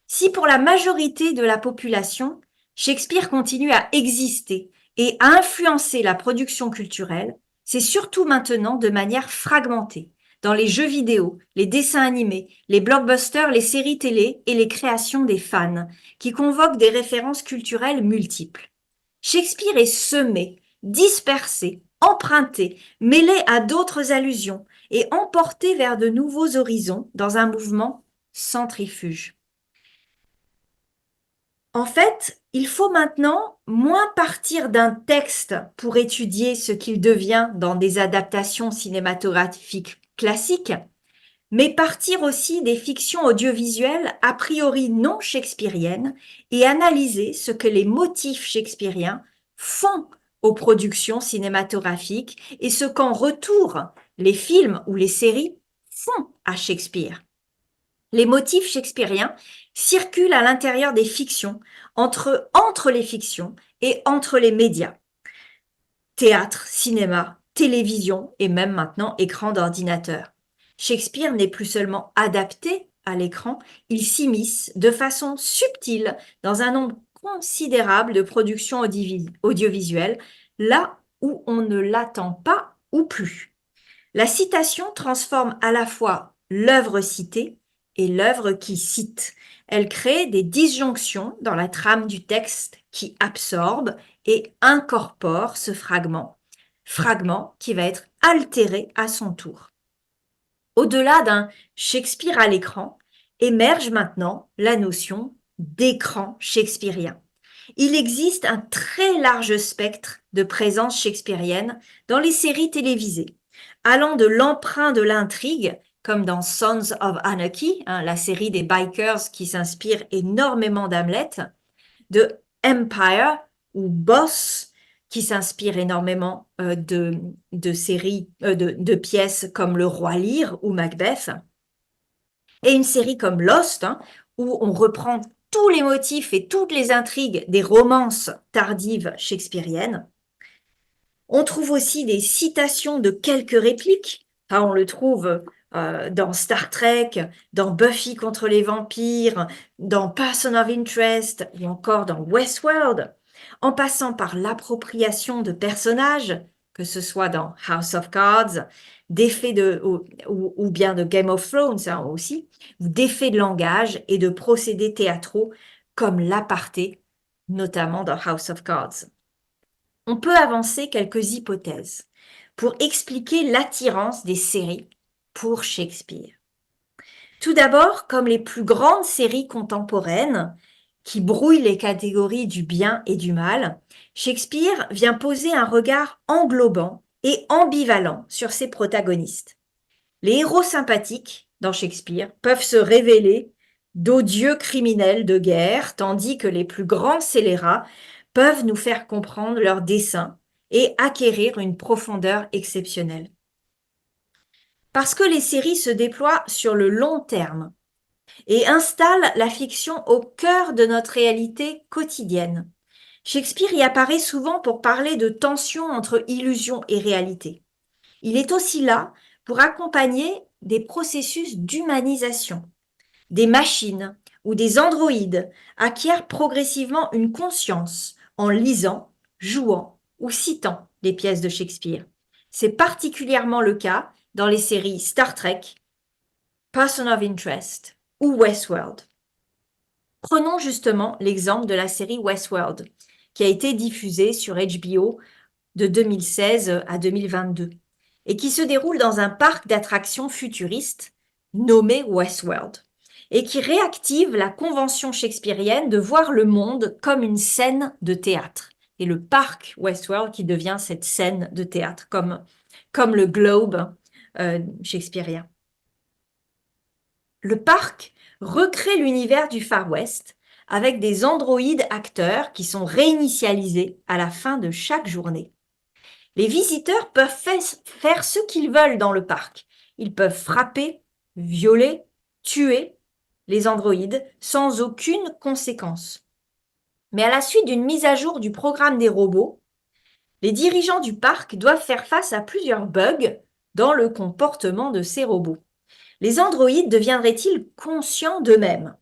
Si pour la majorité de la population, Shakespeare continue à exister et à influencer la production culturelle, c'est surtout maintenant de manière fragmentée, dans les jeux vidéo, les dessins animés, les blockbusters, les séries télé et les créations des fans, qui convoquent des références culturelles multiples. Shakespeare est semé, dispersé, emprunté, mêlé à d'autres allusions et emporté vers de nouveaux horizons dans un mouvement centrifuge. En fait, il faut maintenant moins partir d'un texte pour étudier ce qu'il devient dans des adaptations cinématographiques classiques, mais partir aussi des fictions audiovisuelles a priori non shakespeariennes et analyser ce que les motifs shakespeariens font aux productions cinématographiques et ce qu'en retour les films ou les séries font à Shakespeare. Les motifs shakespeariens circulent à l'intérieur des fictions, entre les fictions et entre les médias. Théâtre, cinéma, télévision et même maintenant écran d'ordinateur. Shakespeare n'est plus seulement adapté à l'écran, il s'immisce de façon subtile dans un nombre considérable de productions audiovisuelles, là où on ne l'attend pas ou plus. La citation transforme à la fois l'œuvre citée et l'œuvre qui cite. Elle crée des disjonctions dans la trame du texte qui absorbe et incorpore ce fragment qui va être altéré à son tour. Au-delà d'un Shakespeare à l'écran, émerge maintenant la notion d'écran shakespearien. Il existe un très large spectre de présence shakespearienne dans les séries télévisées, allant de l'emprunt de l'intrigue, comme dans Sons of Anarchy, la série des bikers qui s'inspire énormément d'Hamlet, de Empire ou Boss, qui s'inspire énormément de séries, pièces comme Le Roi Lear ou Macbeth, et une série comme Lost, où on reprend tous les motifs et toutes les intrigues des romances tardives shakespeariennes. On trouve aussi des citations de quelques répliques. On le trouve dans Star Trek, dans Buffy contre les vampires, dans Person of Interest ou encore dans Westworld, en passant par l'appropriation de personnages, que ce soit dans House of Cards, ou bien de Game of Thrones aussi, d'effets de langage et de procédés théâtraux comme l'aparté notamment dans House of Cards. On peut avancer quelques hypothèses pour expliquer l'attirance des séries pour Shakespeare. Tout d'abord, comme les plus grandes séries contemporaines qui brouillent les catégories du bien et du mal, Shakespeare vient poser un regard englobant et ambivalent sur ses protagonistes. Les héros sympathiques, dans Shakespeare, peuvent se révéler d'odieux criminels de guerre, tandis que les plus grands scélérats peuvent nous faire comprendre leurs desseins et acquérir une profondeur exceptionnelle. Parce que les séries se déploient sur le long terme et installent la fiction au cœur de notre réalité quotidienne, Shakespeare y apparaît souvent pour parler de tension entre illusion et réalité. Il est aussi là pour accompagner des processus d'humanisation. Des machines ou des androïdes acquièrent progressivement une conscience en lisant, jouant ou citant les pièces de Shakespeare. C'est particulièrement le cas dans les séries Star Trek, Person of Interest ou Westworld. Prenons justement l'exemple de la série Westworld, qui a été diffusée sur HBO de 2016 à 2022 et qui se déroule dans un parc d'attractions futuriste nommé Westworld et qui réactive la convention shakespearienne de voir le monde comme une scène de théâtre. Et le parc Westworld qui devient cette scène de théâtre, comme le globe shakespearien. Le parc recrée l'univers du Far West avec des androïdes acteurs qui sont réinitialisés à la fin de chaque journée. Les visiteurs peuvent faire ce qu'ils veulent dans le parc. Ils peuvent frapper, violer, tuer les androïdes sans aucune conséquence. Mais à la suite d'une mise à jour du programme des robots, les dirigeants du parc doivent faire face à plusieurs bugs dans le comportement de ces robots. Les androïdes deviendraient-ils conscients d'eux-mêmes?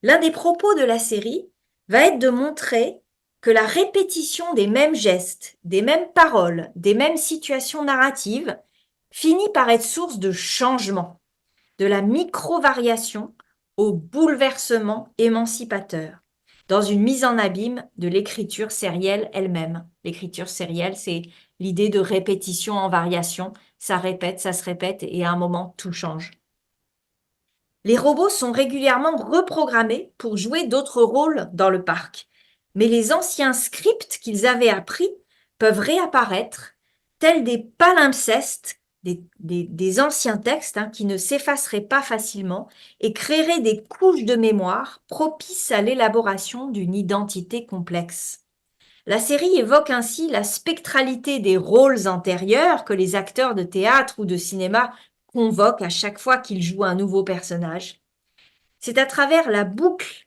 L'un des propos de la série va être de montrer que la répétition des mêmes gestes, des mêmes paroles, des mêmes situations narratives finit par être source de changement, de la micro-variation au bouleversement émancipateur, dans une mise en abîme de l'écriture sérielle elle-même. L'écriture sérielle, c'est l'idée de répétition en variation, ça se répète et à un moment, tout change. Les robots sont régulièrement reprogrammés pour jouer d'autres rôles dans le parc, mais les anciens scripts qu'ils avaient appris peuvent réapparaître, tels des palimpsestes, des anciens textes qui ne s'effaceraient pas facilement et créeraient des couches de mémoire propices à l'élaboration d'une identité complexe. La série évoque ainsi la spectralité des rôles antérieurs que les acteurs de théâtre ou de cinéma convoquent à chaque fois qu'ils jouent un nouveau personnage. C'est à travers la boucle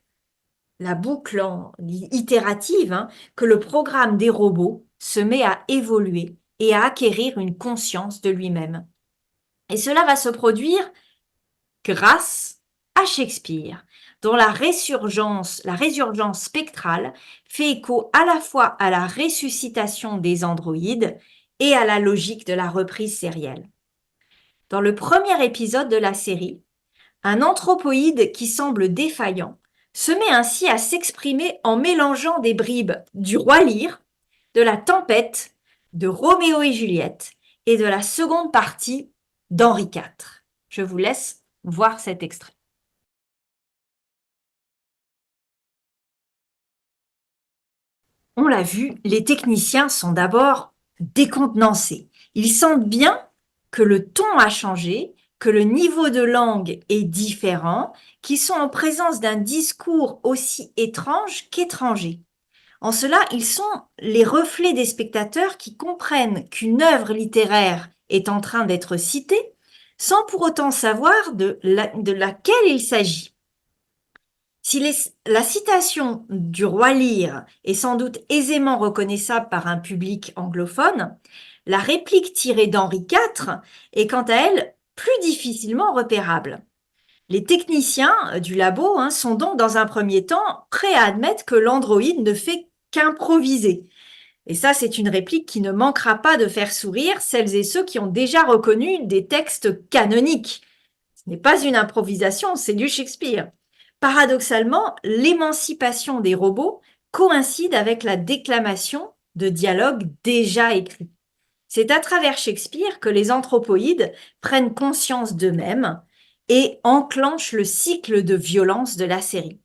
itérative que le programme des robots se met à évoluer et à acquérir une conscience de lui-même. Et cela va se produire grâce à Shakespeare, dont la résurgence spectrale fait écho à la fois à la ressuscitation des androïdes et à la logique de la reprise sérielle. Dans le premier épisode de la série, un anthropoïde qui semble défaillant se met ainsi à s'exprimer en mélangeant des bribes du Roi Lear, de la Tempête, de Roméo et Juliette et de la seconde partie d'Henri IV. Je vous laisse voir cet extrait. On l'a vu, les techniciens sont d'abord décontenancés. Ils sentent bien que le ton a changé, que le niveau de langue est différent, qu'ils sont en présence d'un discours aussi étrange qu'étranger. En cela, ils sont les reflets des spectateurs qui comprennent qu'une œuvre littéraire est en train d'être citée, sans pour autant savoir de laquelle il s'agit. Si la citation du Roi Lear est sans doute aisément reconnaissable par un public anglophone, la réplique tirée d'Henri IV est quant à elle plus difficilement repérable. Les techniciens du labo sont donc dans un premier temps prêts à admettre que l'androïde ne fait qu'improviser. Et ça, c'est une réplique qui ne manquera pas de faire sourire celles et ceux qui ont déjà reconnu des textes canoniques. Ce n'est pas une improvisation, c'est du Shakespeare. Paradoxalement, l'émancipation des robots coïncide avec la déclamation de dialogues déjà écrits. C'est à travers Shakespeare que les anthropoïdes prennent conscience d'eux-mêmes et enclenchent le cycle de violence de la série.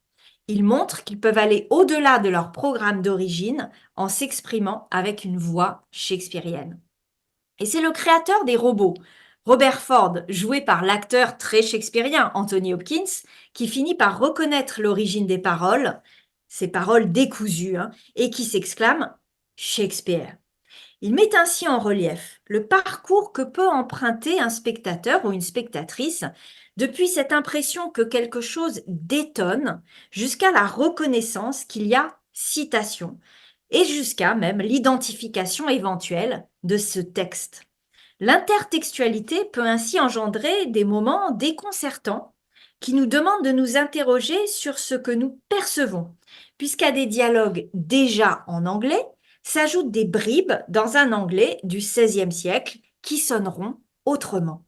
Ils montrent qu'ils peuvent aller au-delà de leur programme d'origine en s'exprimant avec une voix shakespearienne. Et c'est le créateur des robots, Robert Ford, joué par l'acteur très shakespearien Anthony Hopkins, qui finit par reconnaître l'origine des paroles, ces paroles décousues, et qui s'exclame Shakespeare. Il met ainsi en relief le parcours que peut emprunter un spectateur ou une spectatrice depuis cette impression que quelque chose détonne jusqu'à la reconnaissance qu'il y a citation et jusqu'à même l'identification éventuelle de ce texte. L'intertextualité peut ainsi engendrer des moments déconcertants qui nous demandent de nous interroger sur ce que nous percevons, puisqu'à des dialogues déjà en anglais s'ajoutent des bribes dans un anglais du XVIe siècle qui sonneront autrement.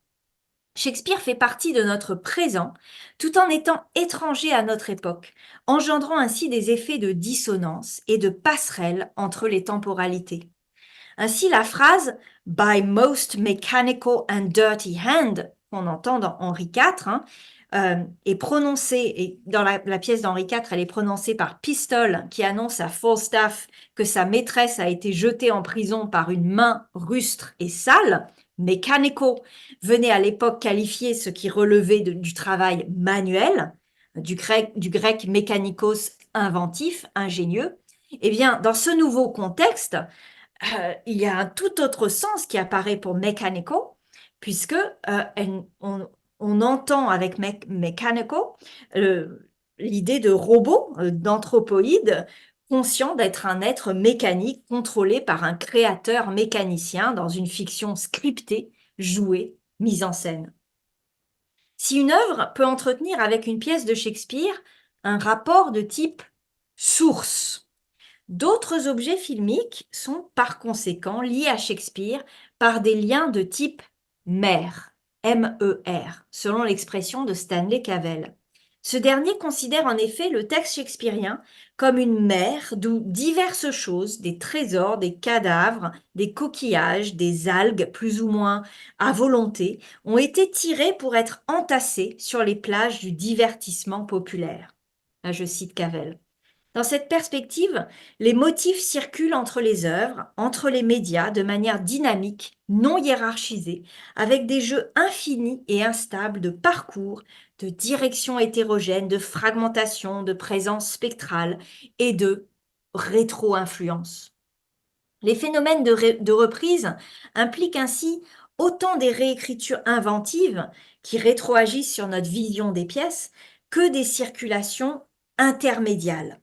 Shakespeare fait partie de notre présent tout en étant étranger à notre époque, engendrant ainsi des effets de dissonance et de passerelle entre les temporalités. Ainsi, la phrase by most mechanical and dirty hand qu'on entend dans Henri IV est prononcée, et dans la pièce d'Henri IV, elle est prononcée par Pistol, qui annonce à Falstaff que sa maîtresse a été jetée en prison par une main rustre et sale. Mechanical venait à l'époque qualifier ce qui relevait du travail manuel, du grec mechanikos, inventif, ingénieux. Eh bien, dans ce nouveau contexte, il y a un tout autre sens qui apparaît pour mechanical, puisque on entend avec mechanical l'idée de robot, d'anthropoïde, conscient d'être un être mécanique contrôlé par un créateur mécanicien dans une fiction scriptée, jouée, mise en scène. Si une œuvre peut entretenir avec une pièce de Shakespeare un rapport de type source, d'autres objets filmiques sont par conséquent liés à Shakespeare par des liens de type mer, M-E-R, selon l'expression de Stanley Cavell. Ce dernier considère en effet le texte shakespearien comme une mer d'où diverses choses, des trésors, des cadavres, des coquillages, des algues plus ou moins à volonté, ont été tirés pour être entassés sur les plages du divertissement populaire. Là, je cite Cavell. Dans cette perspective, les motifs circulent entre les œuvres, entre les médias, de manière dynamique, non hiérarchisée, avec des jeux infinis et instables de parcours, de direction hétérogène, de fragmentation, de présence spectrale et de rétro-influence. Les phénomènes de reprise impliquent ainsi autant des réécritures inventives qui rétroagissent sur notre vision des pièces que des circulations intermédiales.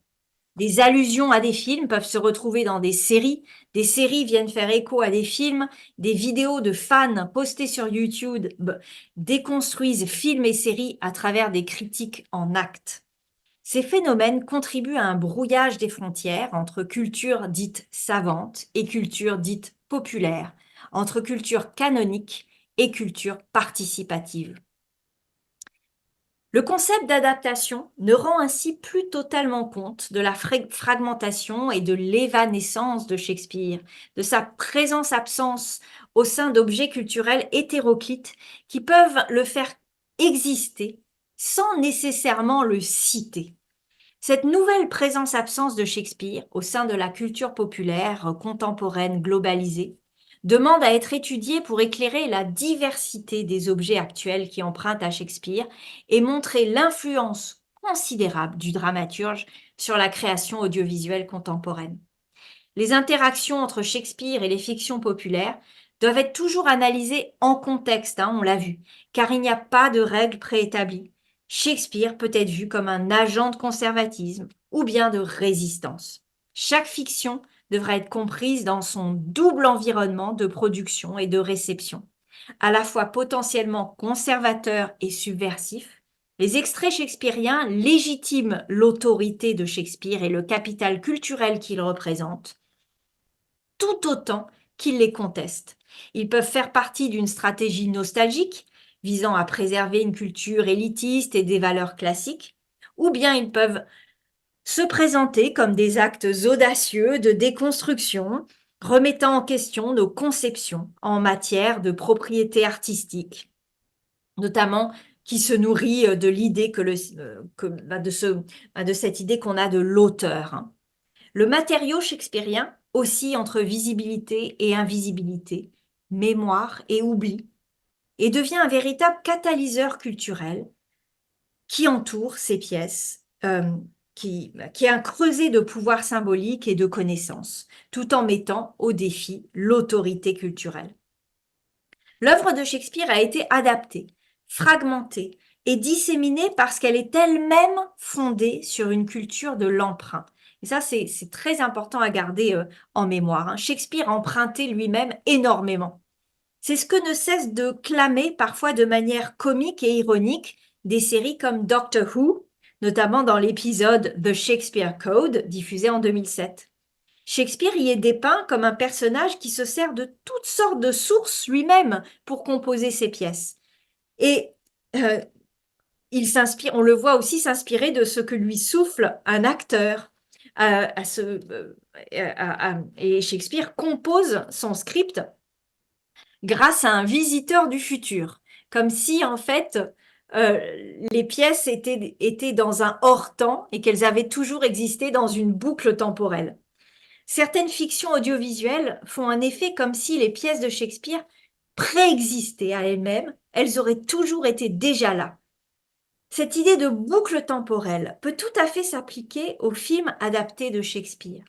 Des allusions à des films peuvent se retrouver dans des séries viennent faire écho à des films, des vidéos de fans postées sur YouTube déconstruisent films et séries à travers des critiques en actes. Ces phénomènes contribuent à un brouillage des frontières entre culture dite savante et culture dite populaire, entre culture canonique et culture participative. Le concept d'adaptation ne rend ainsi plus totalement compte de la fragmentation et de l'évanescence de Shakespeare, de sa présence-absence au sein d'objets culturels hétéroclites qui peuvent le faire exister sans nécessairement le citer. Cette nouvelle présence-absence de Shakespeare au sein de la culture populaire contemporaine globalisée demande à être étudiée pour éclairer la diversité des objets actuels qui empruntent à Shakespeare et montrer l'influence considérable du dramaturge sur la création audiovisuelle contemporaine. Les interactions entre Shakespeare et les fictions populaires doivent être toujours analysées en contexte, on l'a vu, car il n'y a pas de règles préétablies. Shakespeare peut être vu comme un agent de conservatisme ou bien de résistance. Chaque fiction devra être comprise dans son double environnement de production et de réception, à la fois potentiellement conservateur et subversif. Les extraits shakespeariens légitiment l'autorité de Shakespeare et le capital culturel qu'il représente, tout autant qu'ils les contestent. Ils peuvent faire partie d'une stratégie nostalgique visant à préserver une culture élitiste et des valeurs classiques, ou bien ils peuvent se présenter comme des actes audacieux de déconstruction, remettant en question nos conceptions en matière de propriété artistique, notamment qui se nourrit de l'idée de cette idée qu'on a de l'auteur, hein. Le matériau shakespearien oscille entre visibilité et invisibilité, mémoire et oubli, et devient un véritable catalyseur culturel qui entoure ces pièces, qui est un creuset de pouvoir symbolique et de connaissances, tout en mettant au défi l'autorité culturelle. L'œuvre de Shakespeare a été adaptée, fragmentée et disséminée parce qu'elle est elle-même fondée sur une culture de l'emprunt. Et ça, c'est très important à garder en mémoire, hein. Shakespeare empruntait lui-même énormément. C'est ce que ne cesse de clamer parfois de manière comique et ironique des séries comme Doctor Who, notamment dans l'épisode The Shakespeare Code, diffusé en 2007. Shakespeare y est dépeint comme un personnage qui se sert de toutes sortes de sources lui-même pour composer ses pièces. Et euh, il s'inspire, on le voit aussi s'inspirer de ce que lui souffle un acteur. Et Shakespeare compose son script grâce à un visiteur du futur, comme si en fait euh, les pièces étaient dans un hors-temps et qu'elles avaient toujours existé dans une boucle temporelle. Certaines fictions audiovisuelles font un effet comme si les pièces de Shakespeare préexistaient à elles-mêmes, elles auraient toujours été déjà là. Cette idée de boucle temporelle peut tout à fait s'appliquer aux films adaptés de Shakespeare.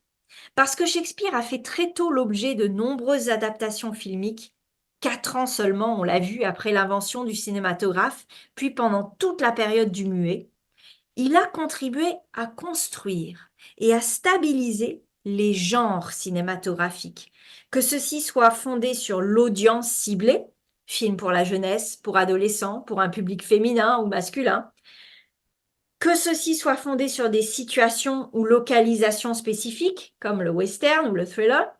Parce que Shakespeare a fait très tôt l'objet de nombreuses adaptations filmiques, 4 ans seulement, on l'a vu, après l'invention du cinématographe, puis pendant toute la période du muet, il a contribué à construire et à stabiliser les genres cinématographiques, que ceux-ci soient fondés sur l'audience ciblée, film pour la jeunesse, pour adolescents, pour un public féminin ou masculin, que ceux-ci soient fondés sur des situations ou localisations spécifiques, comme le western ou le thriller,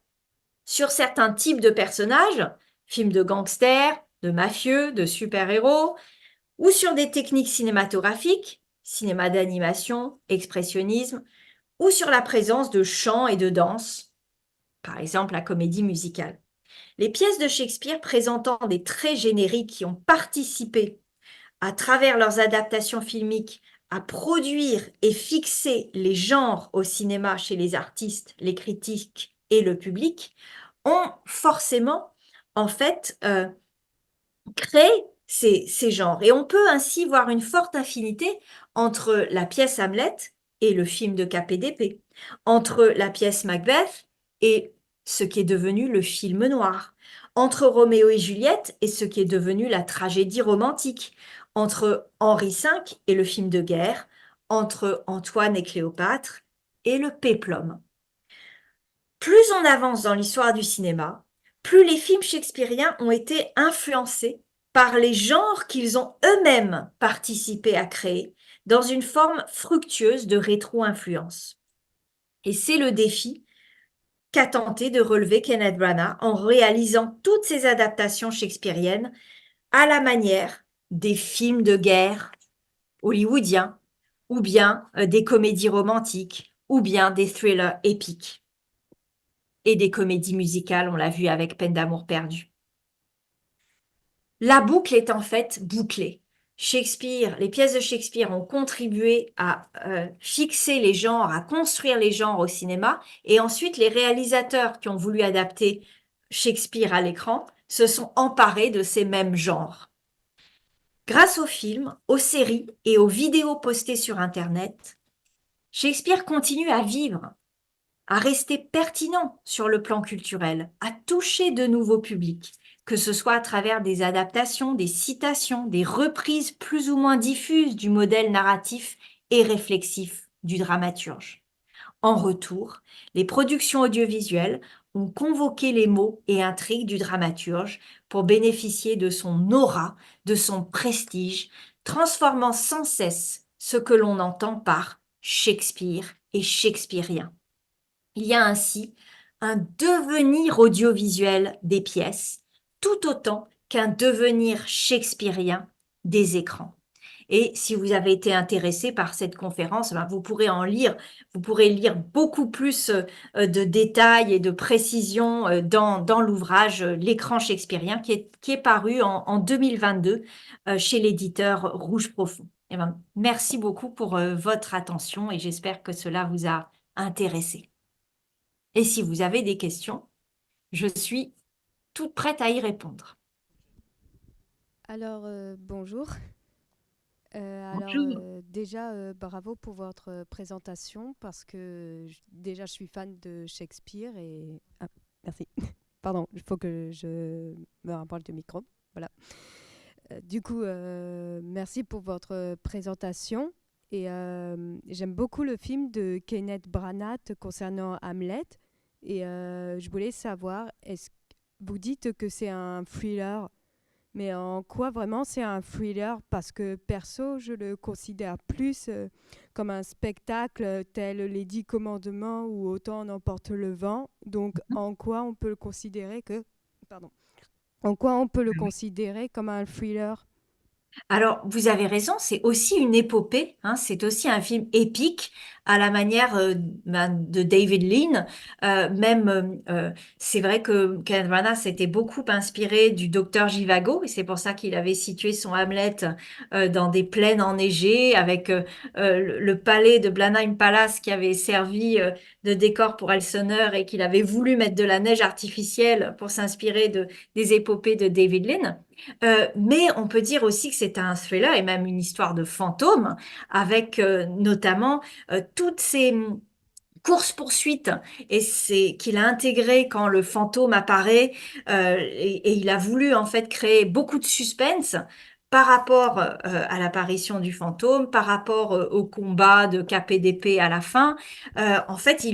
sur certains types de personnages, films de gangsters, de mafieux, de super-héros, ou sur des techniques cinématographiques, cinéma d'animation, expressionnisme, ou sur la présence de chants et de danse, par exemple la comédie musicale. Les pièces de Shakespeare présentant des traits génériques qui ont participé, à travers leurs adaptations filmiques, à produire et fixer les genres au cinéma chez les artistes, les critiques et le public, ont forcément, en fait, créé ces genres. Et on peut ainsi voir une forte affinité entre la pièce Hamlet et le film de KPDP, entre la pièce Macbeth et ce qui est devenu le film noir, entre Roméo et Juliette et ce qui est devenu la tragédie romantique, entre Henri V et le film de guerre, entre Antoine et Cléopâtre et le péplum. Plus on avance dans l'histoire du cinéma, plus les films shakespeariens ont été influencés par les genres qu'ils ont eux-mêmes participé à créer dans une forme fructueuse de rétro-influence. Et c'est le défi qu'a tenté de relever Kenneth Branagh en réalisant toutes ces adaptations shakespeariennes à la manière des films de guerre hollywoodiens, ou bien des comédies romantiques, ou bien des thrillers épiques et des comédies musicales, on l'a vu avec Peine d'amour perdue. La boucle est en fait bouclée. Shakespeare, les pièces de Shakespeare ont contribué à fixer les genres, à construire les genres au cinéma, et ensuite les réalisateurs qui ont voulu adapter Shakespeare à l'écran se sont emparés de ces mêmes genres. Grâce aux films, aux séries et aux vidéos postées sur Internet, Shakespeare continue à vivre, à rester pertinent sur le plan culturel, à toucher de nouveaux publics, que ce soit à travers des adaptations, des citations, des reprises plus ou moins diffuses du modèle narratif et réflexif du dramaturge. En retour, les productions audiovisuelles ont convoqué les mots et intrigues du dramaturge pour bénéficier de son aura, de son prestige, transformant sans cesse ce que l'on entend par Shakespeare et shakespearien. Il y a ainsi un devenir audiovisuel des pièces, tout autant qu'un devenir shakespearien des écrans. Et si vous avez été intéressé par cette conférence, ben, vous pourrez lire beaucoup plus de détails et de précisions dans l'ouvrage L'écran shakespearien qui est paru en 2022 chez l'éditeur Rouge Profond. Eh ben, merci beaucoup pour votre attention et j'espère que cela vous a intéressé. Et si vous avez des questions, je suis toute prête à y répondre. Alors, bonjour. Bonjour. Déjà, bravo pour votre présentation parce que déjà, je suis fan de Shakespeare et... Ah, merci. Pardon, il faut que je me rapproche du micro. Voilà. Merci pour votre présentation. Et j'aime beaucoup le film de Kenneth Branagh concernant Hamlet. Et je voulais savoir, vous dites que c'est un thriller, mais en quoi vraiment c'est un thriller? Parce que perso, je le considère plus comme un spectacle tel Les Dix Commandements ou Autant n'emporte le vent. Donc en quoi on peut le considérer Pardon. En quoi on peut le considérer comme un thriller? Alors, vous avez raison, c'est aussi une épopée, hein, c'est aussi un film épique à la manière de David Lean. Même, c'est vrai que Kenneth Branagh s'était beaucoup inspiré du docteur Zhivago, et c'est pour ça qu'il avait situé son Hamlet dans des plaines enneigées, avec le palais de Blenheim Palace qui avait servi de décor pour Elseneur et qu'il avait voulu mettre de la neige artificielle pour s'inspirer des épopées de David Lean. Mais on peut dire aussi que c'est un thriller et même une histoire de fantôme avec notamment toutes ces courses-poursuites et c'est qu'il a intégré quand le fantôme apparaît et il a voulu en fait créer beaucoup de suspense par rapport à l'apparition du fantôme, par rapport au combat de cap et d'épée à la fin. En fait,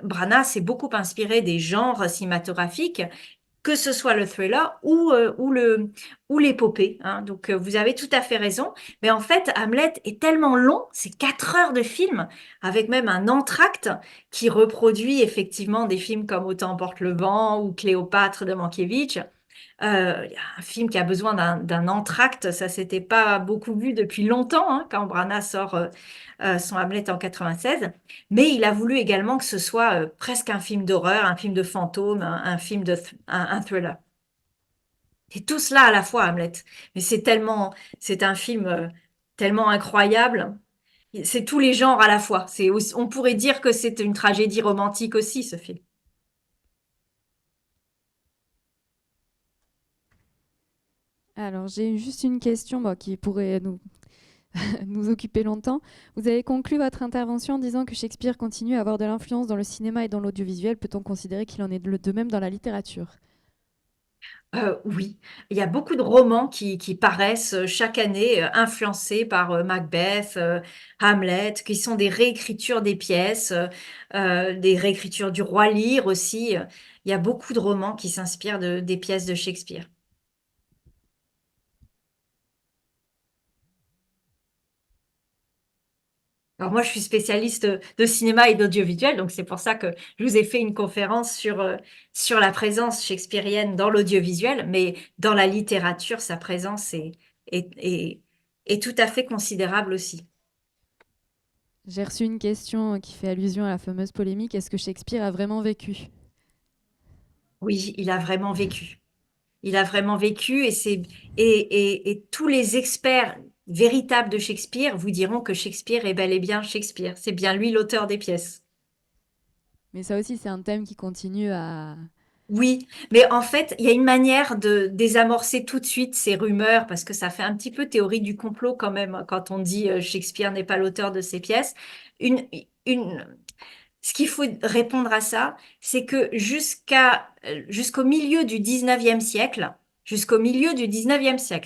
Branagh s'est beaucoup inspiré des genres cinématographiques que ce soit le thriller ou l'épopée, hein. Donc, vous avez tout à fait raison. Mais en fait, Hamlet est tellement long, c'est 4 heures de film, avec même un entracte qui reproduit effectivement des films comme Autant emporte le vent ou Cléopâtre de Mankiewicz. Il y a un film qui a besoin d'un entracte, ça s'était pas beaucoup vu depuis longtemps, hein, quand Branagh sort son Hamlet en 96. Mais il a voulu également que ce soit presque un film d'horreur, un film de fantôme, un film un thriller. Et tout cela à la fois, Hamlet. Mais c'est un film tellement incroyable. C'est tous les genres à la fois. On pourrait dire que c'est une tragédie romantique aussi, ce film. Alors, j'ai juste une question qui pourrait nous occuper longtemps. Vous avez conclu votre intervention en disant que Shakespeare continue à avoir de l'influence dans le cinéma et dans l'audiovisuel. Peut-on considérer qu'il en est de même dans la littérature? Oui, il y a beaucoup de romans qui paraissent chaque année influencés par Macbeth, Hamlet, qui sont des réécritures des pièces, des réécritures du Roi Lear aussi. Il y a beaucoup de romans qui s'inspirent des pièces de Shakespeare. Alors moi, je suis spécialiste de cinéma et d'audiovisuel, donc c'est pour ça que je vous ai fait une conférence sur la présence shakespearienne dans l'audiovisuel, mais dans la littérature, sa présence est, est, est tout à fait considérable aussi. J'ai reçu une question qui fait allusion à la fameuse polémique. Est-ce que Shakespeare a vraiment vécu? Oui, il a vraiment vécu. Il a vraiment vécu et tous les experts véritables de Shakespeare vous diront que Shakespeare est bel et bien Shakespeare. C'est bien lui l'auteur des pièces. Mais ça aussi, c'est un thème qui continue à... Oui, mais en fait, il y a une manière de désamorcer tout de suite ces rumeurs, parce que ça fait un petit peu théorie du complot quand même, quand on dit Shakespeare n'est pas l'auteur de ces pièces. Une, une, Ce qu'il faut répondre à ça, c'est que jusqu'au milieu du 19e siècle,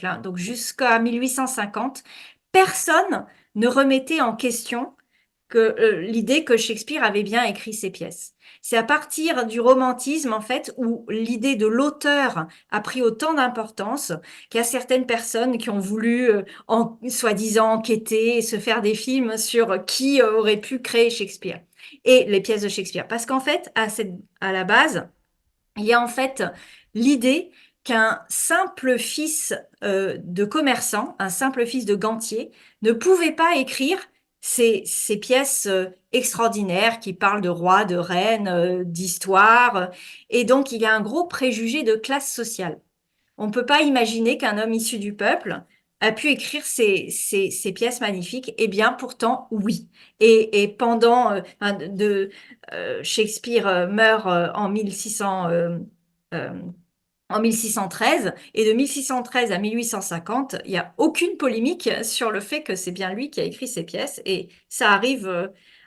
hein, donc jusqu'à 1850, personne ne remettait en question l'idée que Shakespeare avait bien écrit ses pièces. C'est à partir du romantisme, en fait, où l'idée de l'auteur a pris autant d'importance qu'il y a certaines personnes qui ont voulu, soi-disant, enquêter et se faire des films sur qui aurait pu créer Shakespeare et les pièces de Shakespeare. Parce qu'en fait, à la base, il y a en fait l'idée qu'un simple fils de commerçant, un simple fils de gantier, ne pouvait pas écrire ces pièces extraordinaires qui parlent de rois, de reines, d'histoire. Et donc, il y a un gros préjugé de classe sociale. On ne peut pas imaginer qu'un homme issu du peuple a pu écrire ces pièces magnifiques. Eh bien, pourtant, oui. Et pendant Shakespeare meurt euh, en 1613, et de 1613 à 1850, il n'y a aucune polémique sur le fait que c'est bien lui qui a écrit ces pièces. Et ça arrive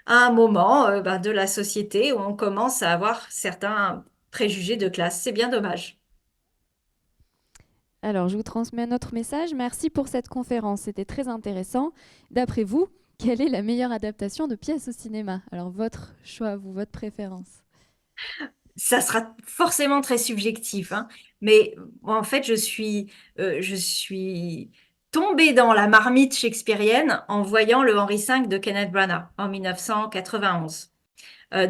à un moment de la société où on commence à avoir certains préjugés de classe. C'est bien dommage. Alors, je vous transmets un autre message. Merci pour cette conférence, c'était très intéressant. D'après vous, quelle est la meilleure adaptation de pièces au cinéma? Alors, votre choix, vous, votre préférence. Ça sera forcément très subjectif, hein. Mais en fait, je suis tombée dans la marmite shakespearienne en voyant le Henri V de Kenneth Branagh en 1991.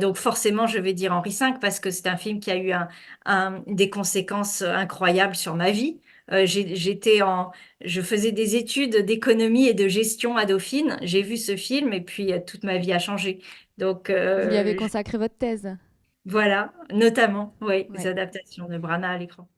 Donc forcément, je vais dire Henri V parce que c'est un film qui a eu des conséquences incroyables sur ma vie. Je faisais des études d'économie et de gestion à Dauphine. J'ai vu ce film et puis toute ma vie a changé. Donc Vous lui avez consacré votre thèse. voilà, notamment, oui, les Ouais. adaptations de Branagh à l'écran.